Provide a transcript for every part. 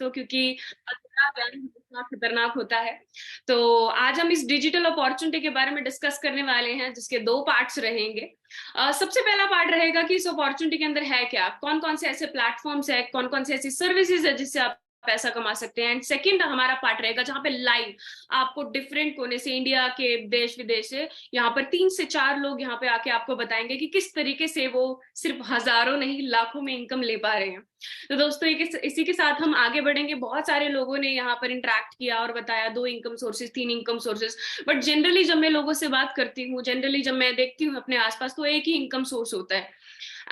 दोस्तों, क्योंकि अधूरा ज्ञान हमेशा खतरनाक होता है। तो आज हम इस डिजिटल अपॉर्चुनिटी के बारे में डिस्कस करने वाले हैं, जिसके दो पार्ट्स रहेंगे। सबसे पहला पार्ट रहेगा कि इस अपॉर्चुनिटी के अंदर है क्या, कौन कौन से ऐसे प्लेटफॉर्म्स है, कौन कौन से ऐसी सर्विसेज है जिससे आप पैसा कमा सकते हैं। एंड सेकंड हमारा पार्ट रहेगा जहां पे लाइव आपको डिफरेंट कोने से, इंडिया के, देश विदेश से, यहाँ पर 3 से 4 लोग यहाँ पे आके आपको बताएंगे कि किस तरीके से वो सिर्फ हजारों नहीं लाखों में इनकम ले पा रहे हैं। तो दोस्तों इसी के साथ हम आगे बढ़ेंगे। बहुत सारे लोगों ने यहाँ पर इंटरेक्ट किया और बताया 2 income sources, 3 income sources, but generally जब मैं लोगों से बात करती हूँ, जनरली जब मैं देखती हूँ अपने आसपास, तो एक ही इनकम सोर्स होता है।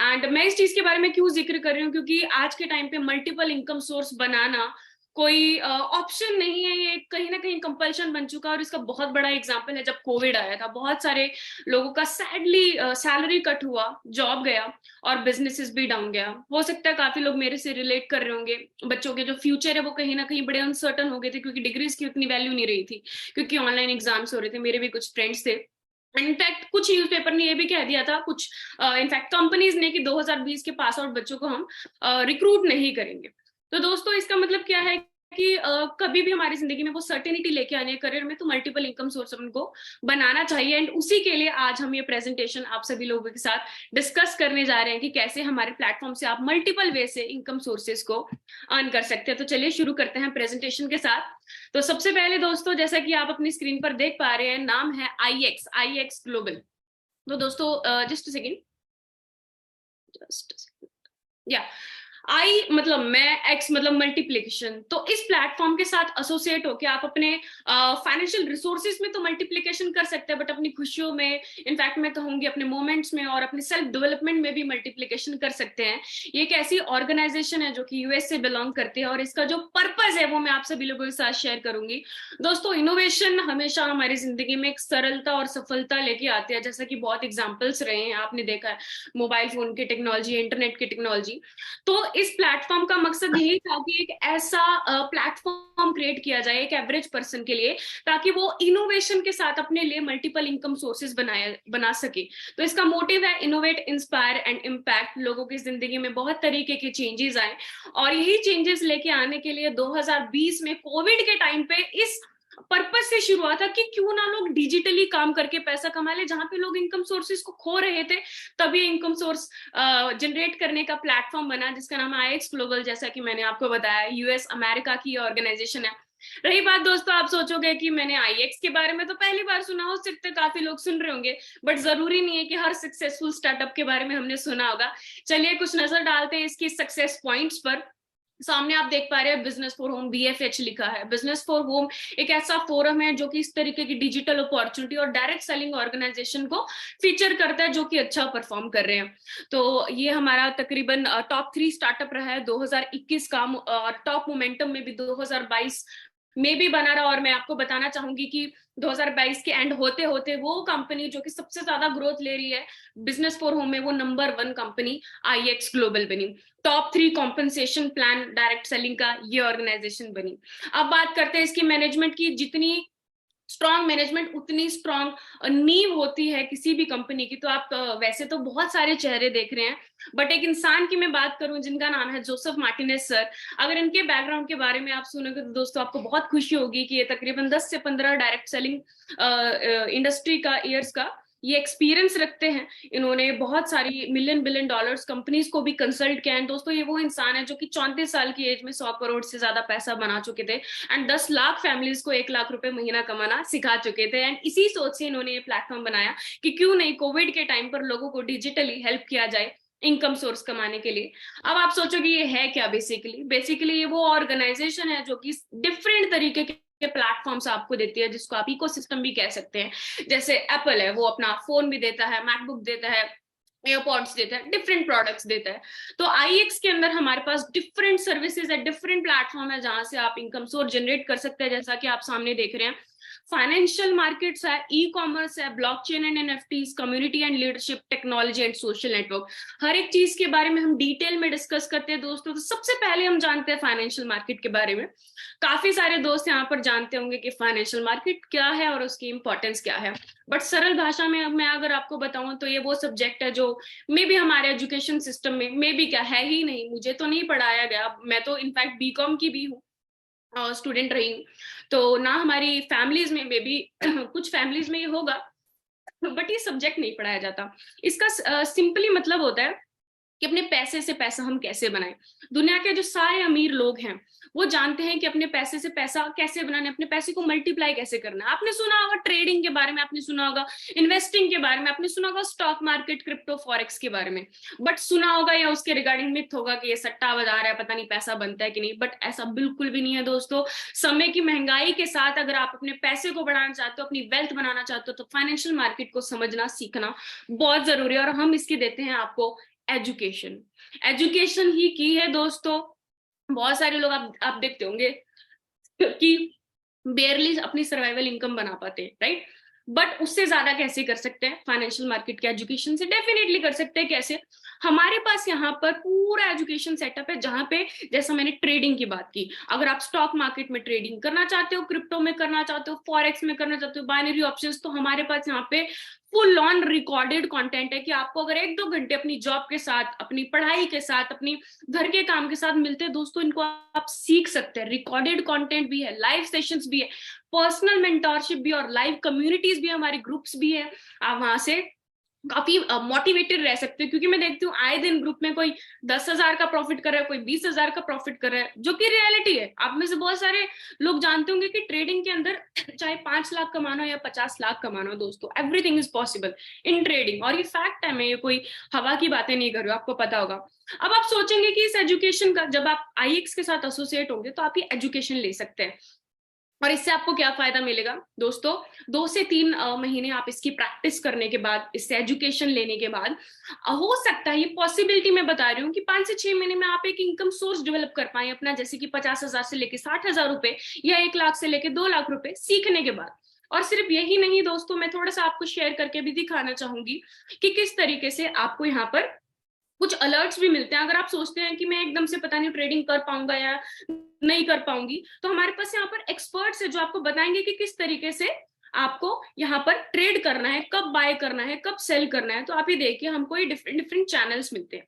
एंड मैं इस चीज के बारे में क्यों जिक्र कर रही हूँ, क्योंकि आज के टाइम पे मल्टीपल इनकम सोर्स बनाना कोई ऑप्शन नहीं है, ये कहीं ना कहीं कंपल्शन बन चुका है। और इसका बहुत बड़ा एग्जांपल है, जब कोविड आया था, बहुत सारे लोगों का सैडली सैलरी कट हुआ, जॉब गया और बिजनेसेस भी डाउन गया। हो सकता है काफी लोग मेरे से रिलेट कर रहे होंगे। बच्चों के जो फ्यूचर है वो कहीं ना कहीं बड़े अनसर्टन हो गए थे, क्योंकि डिग्रीज की उतनी वैल्यू नहीं रही थी, क्योंकि ऑनलाइन एग्जाम्स हो रहे थे। मेरे भी कुछ फ्रेंड्स थे, इनफैक्ट कुछ न्यूज़पेपर ने ये भी कह दिया था, कुछ इनफैक्ट कंपनीज ने, कि 2020 के पास आउट बच्चों को हम रिक्रूट नहीं करेंगे। तो दोस्तों इसका मतलब क्या है कि कभी भी हमारी जिंदगी में वो सर्टेनिटी लेके आने करियर में, तो मल्टीपल इनकम सोर्स उनको बनाना चाहिए। एंड उसी के लिए आज हम ये प्रेजेंटेशन आप सभी लोगों के साथ डिस्कस करने जा रहे हैं कि कैसे हमारे प्लेटफॉर्म से आप मल्टीपल वे से इनकम सोर्सेज को अर्न कर सकते हैं। तो चलिए शुरू करते हैं प्रेजेंटेशन के साथ। तो सबसे पहले दोस्तों, जैसा कि आप अपनी स्क्रीन पर देख पा रहे हैं, नाम है आई एक्स ग्लोबल। तो दोस्तों जस्ट सेकेंड, या आई मतलब मैं, एक्स मतलब मल्टीप्लीकेशन। तो इस प्लेटफॉर्म के साथ एसोसिएट होकर आप अपने फाइनेंशियल रिसोर्सेज में तो मल्टीप्लीकेशन कर सकते हैं, बट अपनी खुशियों में, इनफैक्ट मैं कहूंगी अपने मोमेंट्स में और अपने सेल्फ डेवलपमेंट में भी मल्टीप्लीकेशन कर सकते हैं। ये एक ऐसी ऑर्गेनाइजेशन है जो कि यूएस से बिलोंग करती है, और इसका जो पर्पज है वो मैं आप सभी लोगों के साथ शेयर करूंगी। दोस्तों इनोवेशन हमेशा हमारी जिंदगी में एक सरलता और सफलता लेके आती है, जैसा कि बहुत एग्जाम्पल्स रहे हैं, आपने देखा है मोबाइल फोन की टेक्नोलॉजी, इंटरनेट की टेक्नोलॉजी। तो इस प्लेटफॉर्म का मकसद यही था कि एक ऐसा प्लेटफॉर्म क्रिएट किया जाए एक एवरेज पर्सन के लिए, ताकि वो इनोवेशन के साथ अपने लिए मल्टीपल इनकम सोर्सेज बना सके। तो इसका मोटिव है इनोवेट, इंस्पायर एंड इम्पैक्ट। लोगों की जिंदगी में बहुत तरीके के चेंजेस आए, और यही चेंजेस लेके आने के लिए 2020 में कोविड के टाइम पे इस पर्पज से शुरू हुआ था कि क्यों ना लोग डिजिटली काम करके पैसा कमा ले। जहां पे लोग इनकम सोर्सेज को खो रहे थे, तभी इनकम सोर्स जनरेट करने का प्लेटफॉर्म बना, जिसका नाम है आई एक्स ग्लोबल। जैसा कि मैंने आपको बताया, यूएस अमेरिका की ऑर्गेनाइजेशन है। रही बात दोस्तों, आप सोचोगे कि मैंने आईएक्स के बारे में तो पहली बार सुना, हो सकता है काफी लोग सुन रहे होंगे, बट जरूरी नहीं है कि हर सक्सेसफुल स्टार्टअप के बारे में हमने सुना होगा। चलिए कुछ नजर डालते हैं इसकी सक्सेस पॉइंट्स पर। सामने आप देख पा रहे हैं बिजनेस फॉर होम, बीएफएच लिखा है। बिजनेस फॉर होम एक ऐसा फोरम है जो कि इस तरीके की डिजिटल अपॉर्चुनिटी और डायरेक्ट सेलिंग ऑर्गेनाइजेशन को फीचर करता है, जो कि अच्छा परफॉर्म कर रहे हैं। तो ये हमारा तकरीबन टॉप 3 स्टार्टअप रहा है 2021 का, और टॉप मोमेंटम में भी 2022 में भी बना रहा। और मैं आपको बताना चाहूंगी कि 2022 के एंड होते होते वो कंपनी जो कि सबसे ज्यादा ग्रोथ ले रही है बिजनेस फॉर होम में, वो नंबर 1 कंपनी आईएक्स ग्लोबल बनी। Top 3 compensation plan direct selling का ये ऑर्गेनाइजेशन बनी। अब बात करते हैं इसकी मैनेजमेंट की। जितनी स्ट्रॉन्ग मैनेजमेंट उतनी स्ट्रॉन्ग नींव होती है किसी भी कंपनी की। तो आप वैसे तो बहुत सारे चेहरे देख रहे हैं, बट एक इंसान की मैं बात करूं जिनका नाम है जोसेफ मार्टिनेज सर। अगर इनके बैकग्राउंड के बारे में आप सुनोगे तो दोस्तों आपको बहुत खुशी होगी कि ये तकरीबन 10 से 15 डायरेक्ट सेलिंग इंडस्ट्री का ईयर्स का ये एक्सपीरियंस रखते हैं। इन्होंने बहुत सारी मिलियन बिलियन डॉलर्स कंपनीज को भी कंसल्ट किया है। दोस्तों ये वो इंसान है जो कि 34 साल की एज में 100 करोड़ से ज्यादा पैसा बना चुके थे, एंड 10 लाख फैमिलीज को 1 लाख रुपए महीना कमाना सिखा चुके थे। एंड इसी सोच से इन्होंने ये प्लेटफॉर्म बनाया कि क्यों नहीं कोविड के टाइम पर लोगों को डिजिटली हेल्प किया जाए इनकम सोर्स कमाने के लिए। अब आप सोचोगे ये है क्या? बेसिकली ये वो ऑर्गेनाइजेशन है जो कि डिफरेंट तरीके के प्लेटफॉर्म्स आपको देती है, जिसको आप इकोसिस्टम भी कह सकते हैं। जैसे एप्पल है, वो अपना फोन भी देता है, मैकबुक देता है, एयरपॉड्स देता है, डिफरेंट प्रोडक्ट्स देता है। तो आईएक्स के अंदर हमारे पास डिफरेंट सर्विसेज है, डिफरेंट प्लेटफॉर्म है जहां से आप इनकम सोर्स जनरेट कर सकते हैं। जैसा कि आप सामने देख रहे हैं, फाइनेंशियल मार्केट्स है, ई कॉमर्स है, blockchain and NFTs, community and leadership, technology and social network. हर एक चीज के बारे में हम डिटेल में डिस्कस करते हैं दोस्तों। तो सबसे पहले हम जानते हैं फाइनेंशियल मार्केट के बारे में। काफी सारे दोस्त यहाँ पर जानते होंगे कि फाइनेंशियल मार्केट क्या है और उसकी इंपॉर्टेंस क्या है, बट सरल भाषा में मैं अगर आपको बताऊं तो ये वो सब्जेक्ट है जो मे बी हमारे एजुकेशन सिस्टम में मे बी क्या है ही नहीं, मुझे तो नहीं पढ़ाया गया। मैं तो इनफैक्ट बीकॉम की भी हूँ, स्टूडेंट रही हूँ, तो ना हमारी फैमिलीज में मे बी कुछ फैमिलीज में ये होगा, बट ये सब्जेक्ट नहीं पढ़ाया जाता। इसका सिंपली मतलब होता है कि अपने पैसे से पैसा हम कैसे बनाएं। दुनिया के जो सारे अमीर लोग हैं वो जानते हैं कि अपने पैसे से पैसा कैसे बनाना, अपने पैसे को मल्टीप्लाई कैसे करना है। आपने सुना होगा ट्रेडिंग के बारे में, आपने सुना होगा इन्वेस्टिंग के बारे में, आपने सुना होगा स्टॉक मार्केट, क्रिप्टो, फॉरेक्स के बारे में, बट सुना होगा या उसके रिगार्डिंग मिथ होगा कि ये सट्टा बाजार है, पता नहीं पैसा बनता है कि नहीं। बट ऐसा बिल्कुल भी नहीं है दोस्तों। समय की महंगाई के साथ अगर आप अपने पैसे को बढ़ाना चाहते हो, अपनी वेल्थ बनाना चाहते हो, तो फाइनेंशियल मार्केट को समझना सीखना बहुत जरूरी है। और हम इसके देते हैं आपको एजुकेशन। एजुकेशन ही की है दोस्तों। बहुत सारे लोग आप देखते होंगे कि बेयरली अपनी सर्वाइवल इनकम बना पाते हैं, राइट? बट उससे ज्यादा कैसे कर सकते हैं? फाइनेंशियल मार्केट के एजुकेशन से डेफिनेटली कर सकते हैं। कैसे? हमारे पास यहाँ पर पूरा एजुकेशन सेटअप है, जहां पे जैसा मैंने ट्रेडिंग की बात की, अगर आप स्टॉक मार्केट में ट्रेडिंग करना चाहते हो, क्रिप्टो में करना चाहते हो, फॉरेक्स में करना चाहते हो, बाइनरी ऑप्शंस, तो हमारे पास यहाँ पे फुल ऑन रिकॉर्डेड कंटेंट है कि आपको अगर 1-2 घंटे अपनी जॉब के साथ, अपनी पढ़ाई के साथ, अपनी घर के काम के साथ मिलते हैं दोस्तों, इनको आप सीख सकते हैं। रिकॉर्डेड कंटेंट भी है, लाइव सेशंस भी है, पर्सनल मेंटोरशिप भी, और लाइव कम्युनिटीज भी, हमारे ग्रुप्स भी है। आप वहां से काफी मोटिवेटेड रह सकते हो, क्योंकि मैं देखती हूँ आए दिन ग्रुप में कोई 10,000 का प्रॉफिट कर रहा है, कोई 20,000 का प्रॉफिट कर रहा है, जो कि रियलिटी है। आप में से बहुत सारे लोग जानते होंगे कि ट्रेडिंग के अंदर चाहे 5 लाख कमाना हो या 50 लाख कमाना हो दोस्तों, everything is possible in trading. और ये फैक्ट है, मैं ये कोई हवा की बातें नहीं कर रही हूँ, आपको पता होगा। अब आप सोचेंगे कि इस एजुकेशन का, जब आप आईएक्स के साथ एसोसिएट होंगे तो आप ये एजुकेशन ले सकते हैं, और इससे आपको क्या फायदा मिलेगा दोस्तों? 2 से 3 महीने आप इसकी प्रैक्टिस करने के बाद, इससे एजुकेशन लेने के बाद, हो सकता है, ये पॉसिबिलिटी मैं बता रही हूँ, कि 5 से 6 महीने में आप एक इनकम सोर्स डेवलप कर पाए अपना, जैसे कि 50,000 से लेके 60,000 रुपए, या 1 लाख से लेके 2 लाख रुपए सीखने के बाद। और सिर्फ यही नहीं दोस्तों, मैं थोड़ा सा आपको शेयर करके भी दिखाना चाहूंगी कि किस तरीके से आपको यहाँ पर कुछ अलर्ट्स भी मिलते हैं। अगर आप सोचते हैं कि मैं एकदम से पता नहीं ट्रेडिंग कर पाऊंगा या नहीं कर पाऊंगी, तो हमारे पास यहाँ पर एक्सपर्ट्स है जो आपको बताएंगे कि किस तरीके से आपको यहाँ पर ट्रेड करना है, कब बाय करना है, कब सेल करना है। तो आप ये देखिए, हमको ये डिफरेंट डिफरेंट चैनल्स मिलते हैं।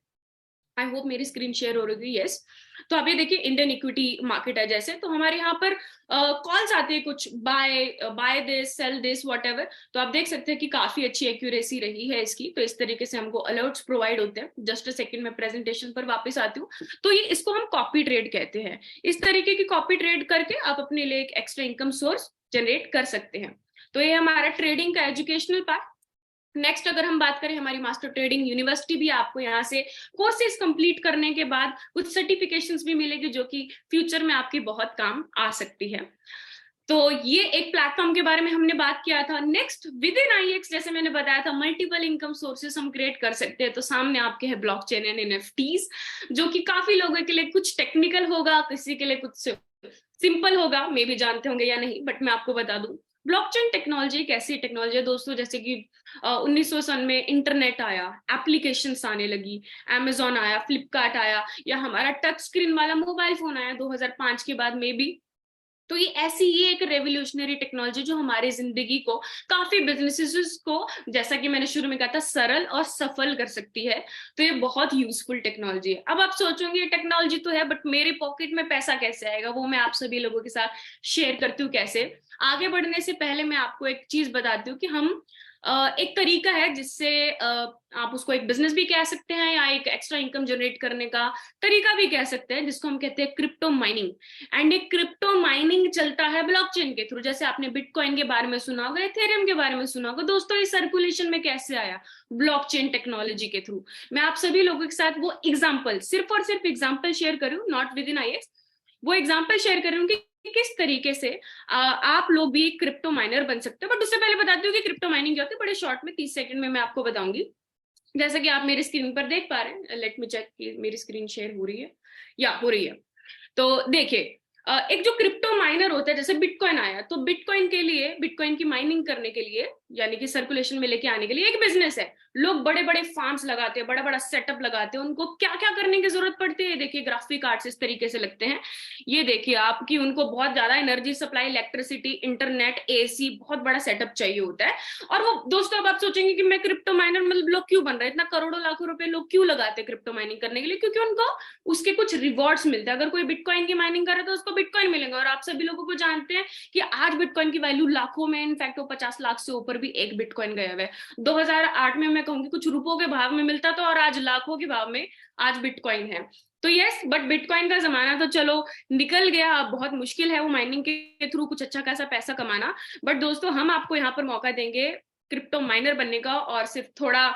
आई होप मेरी स्क्रीन शेयर हो रही है, यस। तो आप ये देखिए, इंडियन इक्विटी मार्केट है जैसे, तो हमारे यहाँ पर कॉल्स आते हैं कुछ, buy this, sell this, whatever. तो आप देख सकते हैं कि काफी अच्छी एक्यूरेसी रही है इसकी। तो इस तरीके से हमको अलर्ट्स प्रोवाइड होते हैं। जस्ट अ सेकंड, में प्रेजेंटेशन पर वापस आती हूँ। तो ये, इसको हम कॉपी ट्रेड कहते हैं। इस तरीके की कॉपी ट्रेड करके आप अपने लिए एक एक्स्ट्रा इनकम सोर्स जनरेट कर सकते हैं। तो ये हमारा ट्रेडिंग का एजुकेशनल पार्ट। नेक्स्ट अगर हम बात करें, हमारी मास्टर ट्रेडिंग यूनिवर्सिटी भी, आपको यहाँ से कोर्सेज कंप्लीट करने के बाद कुछ सर्टिफिकेशंस भी मिलेगी, जो कि फ्यूचर में आपकी बहुत काम आ सकती है। तो ये एक प्लेटफॉर्म के बारे में हमने बात किया था। नेक्स्ट, विद इन आईएक्स, जैसे मैंने बताया था, मल्टीपल इनकम सोर्सेस हम क्रिएट कर सकते हैं। तो सामने आपके है ब्लॉकचेन एंड एनएफटीज, जो कि काफी लोगों के लिए कुछ टेक्निकल होगा, किसी के लिए कुछ सिंपल होगा, मे भी जानते होंगे या नहीं, बट मैं आपको बता दूं, ब्लॉकचेन टेक्नोलॉजी एक ऐसी टेक्नोलॉजी है दोस्तों, जैसे कि 1900 में इंटरनेट आया, एप्लीकेशंस आने लगी, अमेजोन आया, फ्लिपकार्ट आया, या हमारा टच स्क्रीन वाला मोबाइल फोन आया 2005 के बाद में भी। तो ये ऐसी ही एक रेवोल्यूशनरी टेक्नोलॉजी जो हमारी जिंदगी को, काफी बिजनेसेस को, जैसा कि मैंने शुरू में कहा था, सरल और सफल कर सकती है। तो ये बहुत यूजफुल टेक्नोलॉजी है। अब आप सोचोगे ये टेक्नोलॉजी तो है, बट मेरे पॉकेट में पैसा कैसे आएगा? वो मैं आप सभी लोगों के साथ शेयर करती हूँ। कैसे? आगे बढ़ने से पहले मैं आपको एक चीज बताती हूँ कि हम एक तरीका है जिससे आप उसको एक बिजनेस भी कह सकते हैं, या एक एक्स्ट्रा इनकम जनरेट करने का तरीका भी कह सकते हैं, जिसको हम कहते हैं क्रिप्टो माइनिंग। एंड एक क्रिप्टो माइनिंग चलता है ब्लॉकचेन के थ्रू। जैसे आपने बिटकॉइन के बारे में सुना होगा, इथेरियम के बारे में सुना होगा दोस्तों। ये सर्कुलेशन में कैसे आया? ब्लॉकचेन टेक्नोलॉजी के थ्रू। मैं आप सभी लोगों के साथ वो एग्जाम्पल, सिर्फ और सिर्फ एग्जाम्पल शेयर करूँ, नॉट विद इन आईएएस, वो एग्जाम्पल शेयर कर रही हूँ कि किस तरीके से आप लोग भी क्रिप्टो माइनर बन सकते हो। बट उससे पहले बताती हूँ कि क्रिप्टो माइनिंग क्या होती है, बड़े शॉर्ट में 30 सेकंड में मैं आपको बताऊंगी। जैसा कि आप मेरी स्क्रीन पर देख पा रहे हैं, लेट मी चेक कि मेरी स्क्रीन शेयर हो रही है या हो रही है। तो देखिए, एक जो क्रिप्टो माइनर होता है, जैसे बिटकॉइन आया, तो बिटकॉइन के लिए, बिटकॉइन की माइनिंग करने के लिए, यानी कि सर्कुलेशन में लेके आने के लिए एक बिजनेस है। लोग बड़े बड़े फार्म्स लगाते हैं, बड़ा बड़ा सेटअप लगाते हैं। उनको क्या क्या करने की जरूरत पड़ती है, देखिए ग्राफिक कार्ड्स इस तरीके से लगते हैं। ये देखिए आपकी, उनको बहुत ज्यादा energy supply, electricity, internet, AC, बहुत बड़ा सेटअप चाहिए होता है। और वो दोस्तों, अब आप सोचेंगे कि मैं क्रिप्टो माइनर, मतलब लोग क्यों बन रहे हैं, इतना करोड़ों लाखों रुपए लोग क्यों लगाते हैं क्रिप्टो माइनिंग करने के लिए? क्योंकि उनको उसके कुछ रिवॉर्ड्स मिलते हैं। अगर कोई बिटकॉइन की माइनिंग करे तो उसको बिटकॉइन मिलेंगे, और आप सभी लोगों को जानते हैं कि आज बिटकॉइन की वैल्यू लाखों में, इनफैक्ट वो 50 लाख से ऊपर भी एक बिटकॉइन गया हुआ है। 2008 में मैं कहूंगी कुछ रुपयों के भाव में मिलता था, और आज लाखों के भाव में आज बिटकॉइन है। तो यस, बट बिटकॉइन का जमाना तो चलो निकल गया। अब बहुत मुश्किल है वो माइनिंग के थ्रू कुछ अच्छा खासा पैसा कमाना। बट दोस्तों, हम आपको यहाँ पर मौका देंगे क्रिप्टो माइनर बनने का, और सिर्फ थोड़ा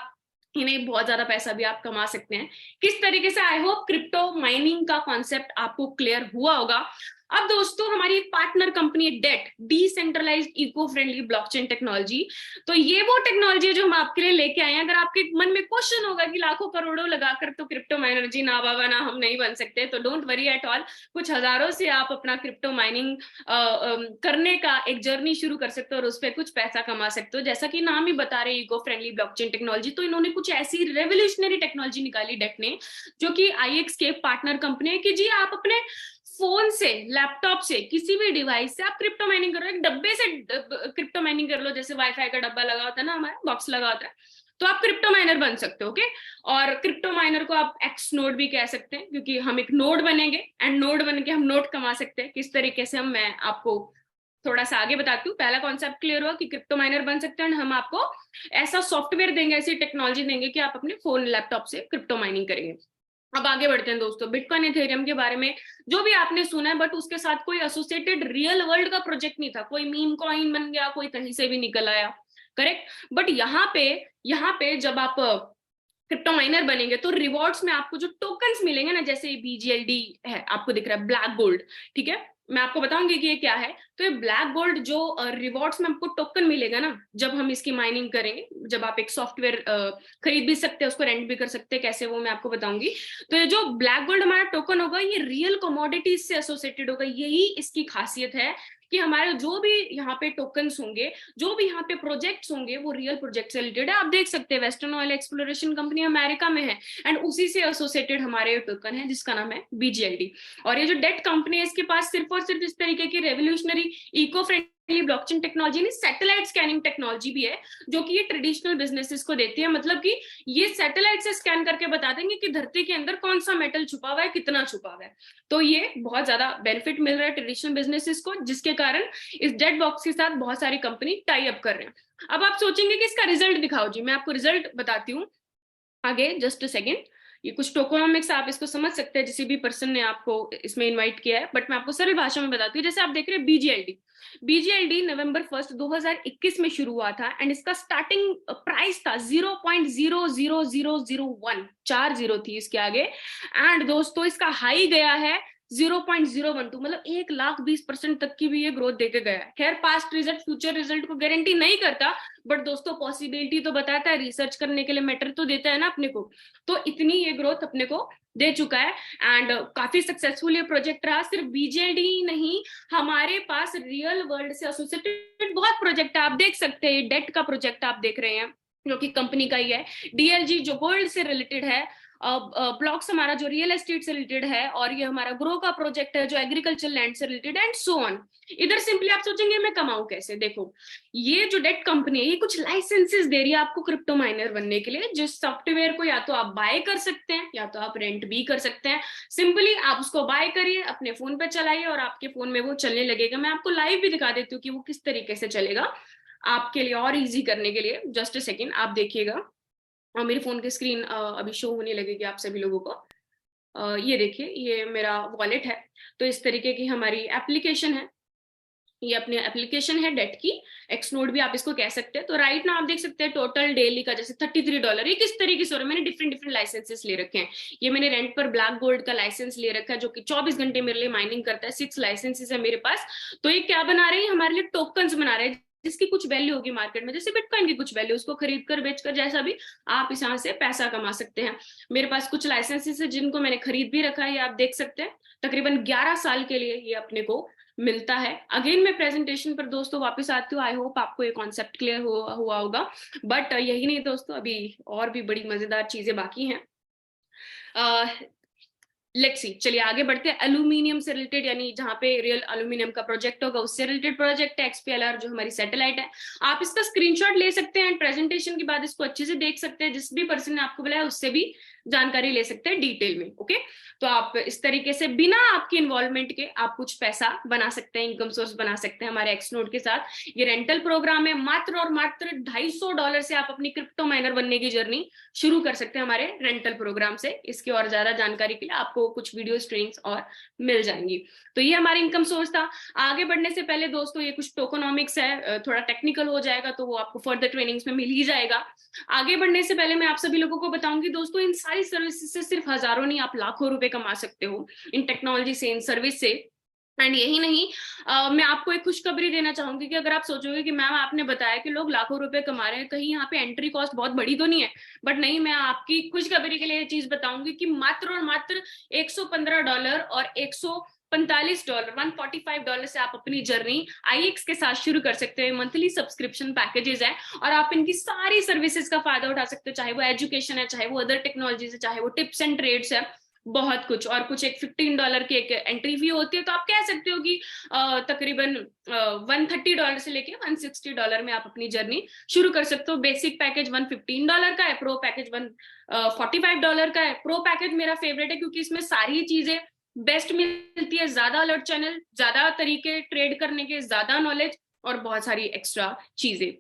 ही नहीं, बहुत ज्यादा पैसा भी आप कमा सकते हैं। किस तरीके से, आई होप क्रिप्टो माइनिंग का कॉन्सेप्ट आपको क्लियर हुआ होगा। अब दोस्तों, हमारी पार्टनर कंपनी है डेट, decentralized eco friendly blockchain technology. तो ये वो टेक्नोलॉजी है जो हम आपके लिए लेके आए हैं। अगर आपके मन में क्वेश्चन होगा कि लाखों करोड़ों लगाकर तो क्रिप्टो माइनर, जी ना बाबा ना, हम नहीं बन सकते, तो डोंट वरी एट ऑल। कुछ हजारों से आप अपना क्रिप्टो माइनिंग करने का एक जर्नी शुरू कर सकते हो, और उस पर कुछ पैसा कमा सकते हो। जैसा कि नाम ही बता रहे, इको फ्रेंडली ब्लॉकचेन टेक्नोलॉजी, तो इन्होंने कुछ ऐसी रेवोल्यूशनरी टेक्नोलॉजी निकाली डेट ने, जो कि आईएक्स के पार्टनर कंपनी है, कि जी आप अपने फोन से, लैपटॉप से, किसी भी डिवाइस से आप क्रिप्टो माइनिंग करो। एक डब्बे से क्रिप्टो माइनिंग कर लो, जैसे वाईफाई का डब्बा लगा होता है ना, हमारा बॉक्स लगा होता है, तो आप क्रिप्टो माइनर बन सकते हो। ओके, और क्रिप्टो माइनर को आप एक्स नोड भी कह सकते हैं, क्योंकि हम एक नोड बनेंगे, एंड नोड बन के हम नोट कमा सकते हैं। किस तरीके से हम, मैं आपको थोड़ा सा आगे बताती हूँ। पहला कॉन्सेप्ट क्लियर हुआ कि क्रिप्टो माइनर बन सकते हैं, हम आपको ऐसा सॉफ्टवेयर देंगे, ऐसी टेक्नोलॉजी देंगे कि आप अपने फोन, लैपटॉप से क्रिप्टो माइनिंग करेंगे। अब आगे बढ़ते हैं दोस्तों, बिटकॉइन इथेरियम के बारे में जो भी आपने सुना है, बट उसके साथ कोई एसोसिएटेड रियल वर्ल्ड का प्रोजेक्ट नहीं था। कोई मीम कॉइन बन गया, कोई कहीं से भी निकल आया, करेक्ट। बट यहाँ पे जब आप क्रिप्टो माइनर बनेंगे तो रिवॉर्ड्स में आपको जो टोकन्स मिलेंगे ना, जैसे बीजीएलडी है, आपको दिख रहा है ब्लैक गोल्ड, ठीक है, मैं आपको बताऊंगी कि ये क्या है। तो ये ब्लैक गोल्ड जो रिवॉर्ड्स में हमको टोकन मिलेगा ना, जब हम इसकी माइनिंग करेंगे, जब आप एक सॉफ्टवेयर खरीद भी सकते हैं, उसको रेंट भी कर सकते हैं, कैसे वो मैं आपको बताऊंगी। तो ये जो ब्लैक गोल्ड हमारा टोकन होगा, ये रियल कमोडिटीज से एसोसिएटेड होगा। यही इसकी खासियत है कि हमारे जो भी यहाँ पे टोकन्स होंगे, जो भी यहाँ पे प्रोजेक्ट्स होंगे, वो रियल प्रोजेक्ट से रिलेटेड है। आप देख सकते हैं western oil exploration company America में है, एंड उसी से एसोसिएटेड हमारे टोकन है, जिसका नाम है बीजीएलडी। और ये जो डेट कंपनी है, इसके पास सिर्फ और सिर्फ इस तरीके की revolutionary eco friendly blockchain technology नहीं, सैटेलाइट स्कैनिंग टेक्नोलॉजी भी है, जो कि ये ट्रेडिशनल बिजनेसेस को देती है। मतलब कि ये सैटेलाइट से स्कैन करके बता देंगे कि धरती के अंदर कौन सा मेटल छुपा हुआ है, कितना छुपा हुआ है। तो ये बहुत ज्यादा बेनिफिट मिल रहा है ट्रेडिशनल बिजनेसेस को, जिसके कारण इस डेट बॉक्स के साथ बहुत सारी कंपनी टाई अप कर रहे हैं। अब आप सोचेंगे कि इसका रिजल्ट दिखाओ जी, मैं आपको रिजल्ट बताती हूँ आगे, जस्ट अ सेकेंड। ये कुछ टोकोनॉमिक्स, आप इसको समझ सकते हैं, किसी भी पर्सन ने आपको इसमें इनवाइट किया है, बट मैं आपको सरल भाषा में बताती हूँ। जैसे आप देख रहे हैं बीजीएलडी, बीजीएलडी नवंबर 1 2021 में शुरू हुआ था, एंड इसका स्टार्टिंग प्राइस था 0.00001, 4 जीरो थी इसके आगे। एंड दोस्तों, इसका हाई गया है 0.012, मतलब 1,20,000% तक की भी ये ग्रोथ देके गया है। खैर, पास्ट रिजल्ट फ्यूचर रिजल्ट को गारंटी नहीं करता, बट दोस्तों पॉसिबिलिटी तो बताता है, रिसर्च करने के लिए मैटर तो देता है ना अपने को। तो इतनी ये ग्रोथ अपने को दे चुका है, एंड काफी सक्सेसफुल ये प्रोजेक्ट रहा। सिर्फ बीजेडी ही नहीं, हमारे पास रियल वर्ल्ड से एसोसिएटेड बहुत प्रोजेक्ट है। आप देख सकते हैं, डेट का प्रोजेक्ट आप देख रहे हैं, जो कि कंपनी का ही है। डीएलजी जो गोल्ड से रिलेटेड है, ब्लॉक्स हमारा जो रियल एस्टेट से रिलेटेड है, और ये हमारा ग्रो का प्रोजेक्ट है जो एग्रीकल्चर लैंड से रिलेटेड, एंड सो ऑन। इधर सिंपली आप सोचेंगे मैं कमाऊं कैसे, देखो ये जो डेट कंपनी है, ये कुछ लाइसेंसेस दे रही है आपको क्रिप्टो माइनर बनने के लिए, जिस सॉफ्टवेयर को या तो आप बाय कर सकते हैं, या तो आप रेंट भी कर सकते हैं। सिंपली आप उसको बाय करिए, अपने फोन पे चलाइए, और आपके फोन में वो चलने लगेगा। मैं आपको लाइव भी दिखा देती हूँ कि वो किस तरीके से चलेगा, आपके लिए और इजी करने के लिए। जस्ट अ सेकेंड, आप देखिएगा, और मेरे फोन की स्क्रीन अभी शो होने लगेगी आप सभी लोगों को। ये देखिए, ये मेरा वॉलेट है। तो इस तरीके की हमारी एप्लीकेशन है, ये अपनी एप्लीकेशन है डेट की, एक्स नोड भी आप इसको कह सकते हैं। तो राइट ना आप देख सकते हैं टोटल डेली का जैसे $33, ये किस तरीके से हो रहा है, मैंने डिफरेंट डिफरेंट लाइसेंसेस ले रखे हैं। ये मैंने रेंट पर ब्लैक गोल्ड का लाइसेंस ले रखा है, जो कि 24 घंटे मेरे लिए माइनिंग करता है। 6 लाइसेंसेस है मेरे पास। तो ये क्या बना रहे हैं, हमारे लिए टोकन्स बना रहे हैं। जिसकी कुछ वैल्यू होगी मार्केट में, जैसे बिटकॉइन की कुछ वैल्यू, उसको खरीद कर बेच कर जैसा भी आप इस यहाँ से पैसा कमा सकते हैं। मेरे पास कुछ लाइसेंसेस है जिनको मैंने खरीद भी रखा है, आप देख सकते हैं। तकरीबन 11 साल के लिए ये अपने को मिलता है। अगेन मैं प्रेजेंटेशन पर दोस्तों वापस आती हूँ, आई होप आपको ये कॉन्सेप्ट क्लियर हुआ होगा। बट यही नहीं दोस्तों, अभी और भी बड़ी मजेदार चीजें बाकी हैं। लेट्स सी, चलिए आगे बढ़ते हैं। एल्यूमिनियम से रिलेटेड, यानी जहां पे रियल एल्यूमिनियम का प्रोजेक्ट होगा उससे रिलेटेड प्रोजेक्ट है एक्सपीएलआर, जो हमारी सैटेलाइट है। आप इसका स्क्रीनशॉट ले सकते हैं एंड प्रेजेंटेशन के बाद इसको अच्छे से देख सकते हैं। जिस भी पर्सन ने आपको बुलाया उससे भी जानकारी ले सकते हैं डिटेल में। ओके, तो आप इस तरीके से बिना आपकी इन्वॉल्वमेंट के आप कुछ पैसा बना सकते हैं, इनकम सोर्स बना सकते हैं हमारे एक्सनोड के साथ। ये रेंटल प्रोग्राम है, मात्र और मात्र $250 से आप अपनी क्रिप्टो माइनर बनने की जर्नी शुरू कर सकते हैं हमारे रेंटल प्रोग्राम से। इसकी और ज्यादा जानकारी के लिए आपको कुछ वीडियो ट्रेनिंग्स और मिल जाएंगी। तो ये हमारी इनकम सोर्स था। आगे बढ़ने से पहले दोस्तों ये कुछ टोकोनॉमिक्स है, थोड़ा टेक्निकल हो जाएगा तो वो आपको फर्दर ट्रेनिंग्स में मिल ही जाएगा। आगे बढ़ने से पहले मैं आप सभी लोगों को बताऊंगी दोस्तों, इन सारी सर्विसेज से सिर्फ हजारों नहीं, आप लाखों रुपए कमा सकते हो इन टेक्नोलॉजी से, इन सर्विस से। एंड यही नहीं, मैं आपको एक खुशखबरी देना चाहूंगी कि अगर आप सोचोगे कि मैम आपने बताया कि लोग लाखों रुपए कमा रहे हैं, कहीं यहाँ पे एंट्री कॉस्ट बहुत बड़ी तो नहीं है। बट नहीं, मैं आपकी खुशखबरी के लिए ये चीज बताऊंगी कि मात्र और मात्र $115 और $145, $145 से आप अपनी जर्नी आईएक्स के साथ शुरू कर सकते हैं। मंथली सब्सक्रिप्शन पैकेजेस है और आप इनकी सारी सर्विसेज का फायदा उठा सकते हो, चाहे वो एजुकेशन है, चाहे वो अदर टेक्नोलॉजीज है, चाहे वो टिप्स एंड ट्रेड्स है, बहुत कुछ। और कुछ एक $15 की एक एंट्री फी होती है। तो आप कह सकते हो कि तकरीबन $130 से लेके $160 में आप अपनी जर्नी शुरू कर सकते हो। बेसिक पैकेज $115 का है, प्रो पैकेज $145 का है। प्रो पैकेज मेरा फेवरेट है क्योंकि इसमें सारी चीजें बेस्ट मिलती है, ज्यादा अलर्ट चैनल, ज्यादा तरीके ट्रेड करने के, ज्यादा नॉलेज और बहुत सारी एक्स्ट्रा चीजें।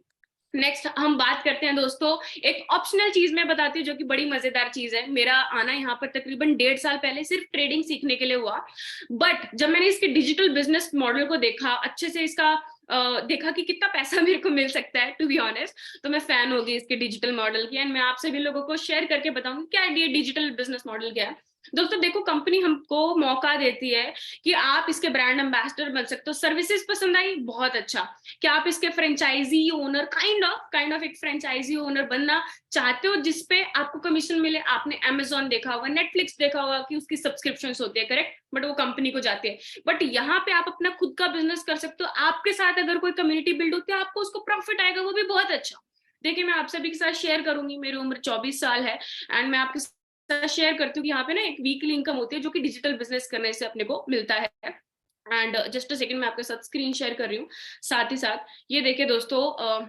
नेक्स्ट हम बात करते हैं दोस्तों, एक ऑप्शनल चीज मैं बताती हूँ जो कि बड़ी मजेदार चीज है। मेरा आना यहाँ पर तकरीबन 1.5 साल पहले सिर्फ ट्रेडिंग सीखने के लिए हुआ। बट जब मैंने इसके डिजिटल बिजनेस मॉडल को देखा, अच्छे से इसका देखा कि कितना पैसा मेरे को मिल सकता है, टू बी ऑनेस्ट, तो मैं फैन हो गई इसके डिजिटल मॉडल की। एंड मैं आप सभी लोगों को शेयर करके बताऊंगी क्या ये डिजिटल बिजनेस मॉडल क्या है। दोस्तों देखो, कंपनी हमको मौका देती है कि आप इसके ब्रांड एम्बेसडर बन सकते हो। सर्विसेज पसंद आई, बहुत अच्छा। क्या आप इसके फ्रेंचाइजी ओनर, काइंड ऑफ एक फ्रेंचाइजी ओनर बनना चाहते हो जिसपे आपको कमीशन मिले? आपने अमेजोन देखा होगा, नेटफ्लिक्स देखा होगा कि उसकी सब्सक्रिप्शन होती है, करेक्ट, बट वो कंपनी को जाती है। बट यहाँ पे आप अपना खुद का बिजनेस कर सकते हो। आपके साथ अगर कोई कम्युनिटी बिल्ड होती है, आपको उसको प्रॉफिट आएगा, वो भी बहुत अच्छा। देखिए, मैं आप सभी के साथ शेयर करूंगी, मेरी उम्र 24 साल है एंड मैं आपके शेयर करती हूँ कि यहाँ पे ना एक वीकली इनकम होती है जो कि डिजिटल बिजनेस करने से अपने को मिलता है। एंड जस्ट अ सेकंड, मैं आपके साथ स्क्रीन शेयर कर रही हूँ। साथ ही साथ ये देखिए दोस्तों,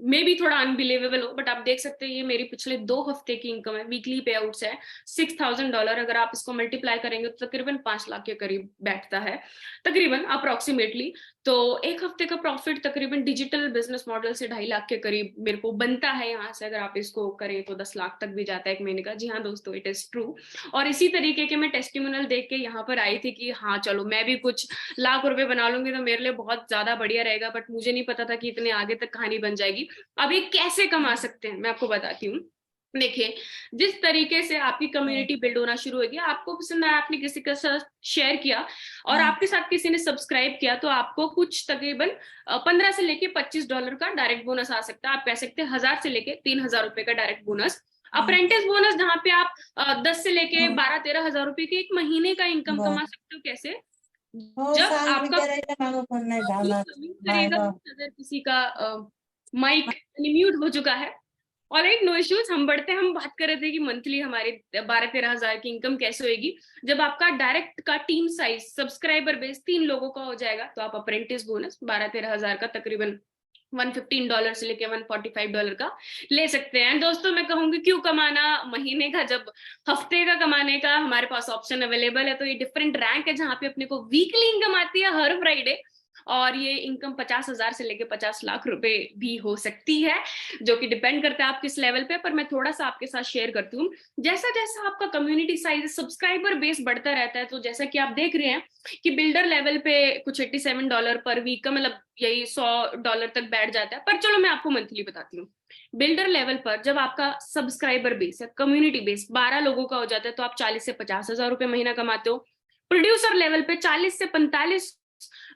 मे भी थोड़ा अनबिलीवेबल हो बट आप देख सकते हैं ये मेरी पिछले 2 हफ्ते की इनकम है। वीकली पे आउट्स है $6,000। अगर आप इसको मल्टीप्लाई करेंगे तो तकरीबन 5 लाख के करीब बैठता है, तकरीबन अप्रोक्सीमेटली। तो एक हफ्ते का प्रॉफिट तकरीबन डिजिटल बिजनेस मॉडल से 2.5 लाख के करीब मेरे को बनता है यहाँ से। अगर आप इसको करें तो 10 लाख तक भी जाता है एक महीने का। जी हाँ दोस्तों, इट इज ट्रू। और इसी तरीके के मैं टेस्टिमोनियल देख के यहाँ पर आई थी कि हाँ चलो मैं भी कुछ लाख रुपए बना लूंगी तो मेरे लिए बहुत ज्यादा बढ़िया रहेगा। बट मुझे नहीं पता था कि इतने आगे तक कहानी बन जाएगी। अब ये कैसे कमा सकते हैं मैं आपको बताती हूँ। देखिए, जिस तरीके से आपकी कम्युनिटी बिल्ड होना शुरू होगी, आपको पसंद आया, आपने किसी के साथ शेयर किया और आपके साथ किसी ने सब्सक्राइब किया, तो आपको कुछ तकरीबन 15 से लेके $25 का डायरेक्ट बोनस आ सकता है। आप कह सकते हैं 1000 से लेके 3000 रुपए का डायरेक्ट बोनस। अप्रेंटिस बोनस जहां पे आप 10 से लेके 12-13 हजार रुपए के एक महीने का इनकम कमा सकते हो। कैसे? जब आपका करेगा, अगर किसी का माइक म्यूट हो चुका है। ऑलराइट, नो इश्यूज, हम बढ़ते हैं। हम बात कर रहे थे कि मंथली हमारे 12-13 हजार की इनकम कैसे होगी। जब आपका डायरेक्ट का टीम साइज, सब्सक्राइबर बेस 3 लोगों का हो जाएगा तो आप अप्रेंटिस बोनस 12-13 हजार का तकरीबन $115 से लेके $145 का ले सकते हैं। दोस्तों मैं कहूंगी क्यों कमाना महीने का जब हफ्ते का कमाने का हमारे पास ऑप्शन अवेलेबल है। तो ये डिफरेंट रैंक है जहां पे अपने को वीकली इनकम आती है हर फ्राइडे, और ये इनकम 50,000 से लेके 50 लाख रुपए भी हो सकती है, जो कि डिपेंड करता है आप किस लेवल पे। पर मैं थोड़ा सा आपके साथ शेयर करती हूँ। जैसा जैसा आपका कम्युनिटी साइज, सब्सक्राइबर बेस बढ़ता रहता है, तो जैसा कि आप देख रहे हैं कि बिल्डर लेवल पे कुछ $87 पर वीक का, मतलब यही $100 तक बैठ जाता है। पर चलो मैं आपको मंथली बताती हूँ। बिल्डर लेवल पर जब आपका सब्सक्राइबर बेस या कम्युनिटी बेस 12 लोगों का हो जाता है तो आप 40 से 50 हजार रुपए महीना कमाते हो। प्रोड्यूसर लेवल पे 40 से 45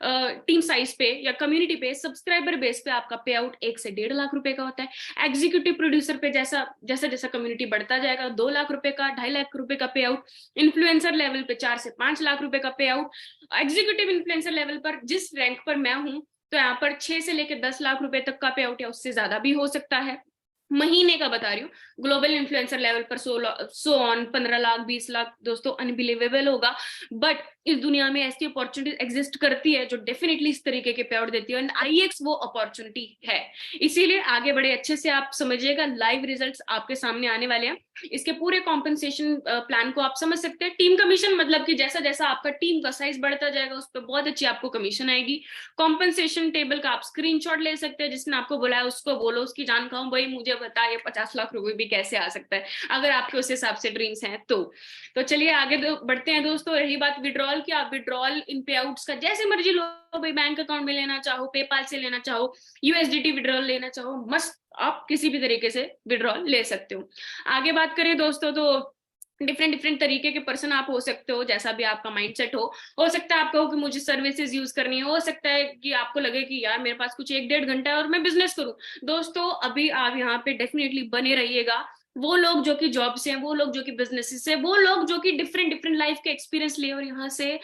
टीम साइज पे या कम्युनिटी पे, सब्सक्राइबर बेस पे आपका पे आउट 1 से 1.5 लाख रुपए का होता है। एग्जीक्यूटिव प्रोड्यूसर पे जैसा जैसा जैसा कम्युनिटी बढ़ता जाएगा 2 लाख रुपए का, 2.5 लाख रुपए का पे आउट। इन्फ्लुएंसर लेवल पे 4 से 5 लाख रुपए का पे आउट। एग्जीक्यूटिव इन्फ्लुएंसर लेवल पर जिस रैंक पर मैं हूं, तो यहाँ पर 6 से लेकर 10 लाख रुपए तक का पे आउट या उससे ज्यादा भी हो सकता है, महीने का बता रही हूँ। ग्लोबल इन्फ्लुएंसर लेवल पर 100 ऑन 15 लाख 20 लाख दोस्तों अनबिलीवेबल होगा। बट इस दुनिया में ऐसी अपॉर्चुनिटी एग्जिस्ट करती है जो डेफिनेटली इस तरीके के पे आउट देती है, एंड आईएक्स वो अपॉर्चुनिटी है। इसीलिए आगे बड़े अच्छे से आप समझिएगा, लाइव रिजल्ट्स आपके सामने आने वाले हैं। इसके पूरे कॉम्पनसेशन प्लान को आप समझ सकते हैं। टीम कमीशन मतलब कि जैसा जैसा आपका टीम का साइज बढ़ता जाएगा उस पर बहुत अच्छी आपको कमीशन आएगी। कॉम्पनसेशन टेबल का आप स्क्रीनशॉट ले सकते हैं, जिसने आपको बुलाया उसको बोलो, उसकी जान खाओ भाई मुझे बता ये 50 लाख रुपए भी कैसे आ सकता है, अगर आपके उस हिसाब से ड्रीम्स हैं तो चलिए आगे बढ़ते हैं दोस्तों। रही बात विड्रॉल की, आप विड्रॉल इन पे आउट्स का जैसे मर्जी लो भाई, बैंक अकाउंट में लेना चाहो, पेपाल से लेना चाहो, यूएसडीटी विड्रॉल लेना चाहो, मस्त आप किसी भी तरीके से विड्रॉल ले सकते हो। आगे बात करें दोस्तों तो डिफरेंट डिफरेंट तरीके के पर्सन आप हो सकते हो, जैसा भी आपका माइंडसेट हो सकता है आप कहो कि मुझे सर्विसेज यूज करनी है, हो सकता है कि आपको लगे कि यार मेरे पास कुछ 1-1.5 घंटा है और मैं बिजनेस करूं। दोस्तों अभी आप यहाँ पे डेफिनेटली बने रहिएगा। वो लोग जो कि जॉब से हैं, वो लोग जो कि बिजनेस से, वो लोग जो कि डिफरेंट डिफरेंट लाइफ के एक्सपीरियंस लिए और यहाँ से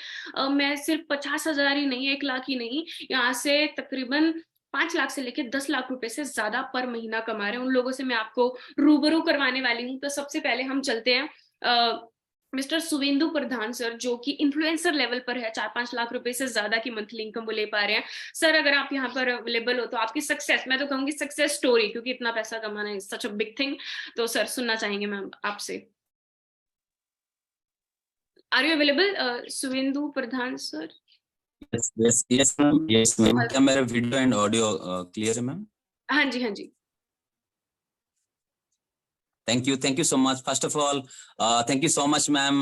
मैं सिर्फ 50,000 ही नहीं, 1 लाख ही नहीं, यहाँ से तकरीबन 5 लाख से लेकर 10 लाख रुपए से ज्यादा पर महीना कमा रहे हैं, उन लोगों से मैं आपको रूबरू करवाने वाली हूँ। तो सबसे पहले हम चलते हैं मिस्टर सुवेंदु प्रधान सर, जो कि इन्फ्लुएंसर लेवल पर है, 4-5 लाख रुपए से ज्यादा की मंथली इनकम वो ले पा रहे हैं। सर अगर आप यहाँ पर अवेलेबल हो तो आपकी सक्सेस, मैं तो कहूंगी सक्सेस स्टोरी, क्योंकि इतना पैसा कमाना is such a big thing, तो सर सुनना चाहेंगे मैम आपसे। Are you available Suvendu Pradhan sir? Yes yes yes ma'am, yes ma'am. क्या मेरा वीडियो एंड ऑडियो क्लियर है मैम? हाँ जी, हाँ जी। Thank you so much. First of all, thank you so much, ma'am.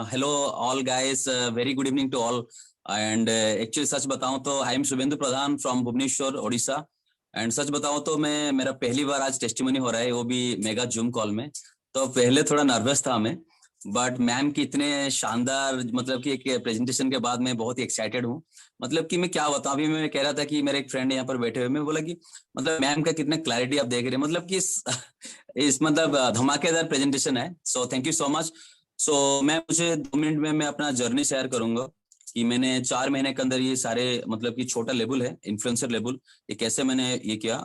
Hello, all guys. Very good evening to all. And actually, सच बताऊं तो I am Shubhendu Pradhan from Bhubaneswar Odisha. And सच बताऊं तो मेरा पहली बार आज टेस्टिमनी हो रहा है, वो भी मेगा जूम कॉल में। तो पहले थोड़ा नर्वस था मैं, बट मैम की इतने शानदार मतलब कि एक प्रेजेंटेशन के बाद मैं बहुत ही एक्साइटेड हूँ। मतलब कि मैं क्या बताऊं, अभी मैं कह रहा था कि मेरे एक फ्रेंड यहाँ पर बैठे हुए, मैं बोला कि मतलब मैम का कितना क्लैरिटी आप देख रहे हैं, मतलब कि इस मतलब धमाकेदार प्रेजेंटेशन है। So thank you so much. So मैं मुझे 2 मिनट में मैं अपना जर्नी शेयर करूंगा कि मैंने 4 महीने के अंदर ये सारे मतलब कि छोटा लेवल है इन्फ्लुएंसर लेवल, ये कैसे मैंने ये किया।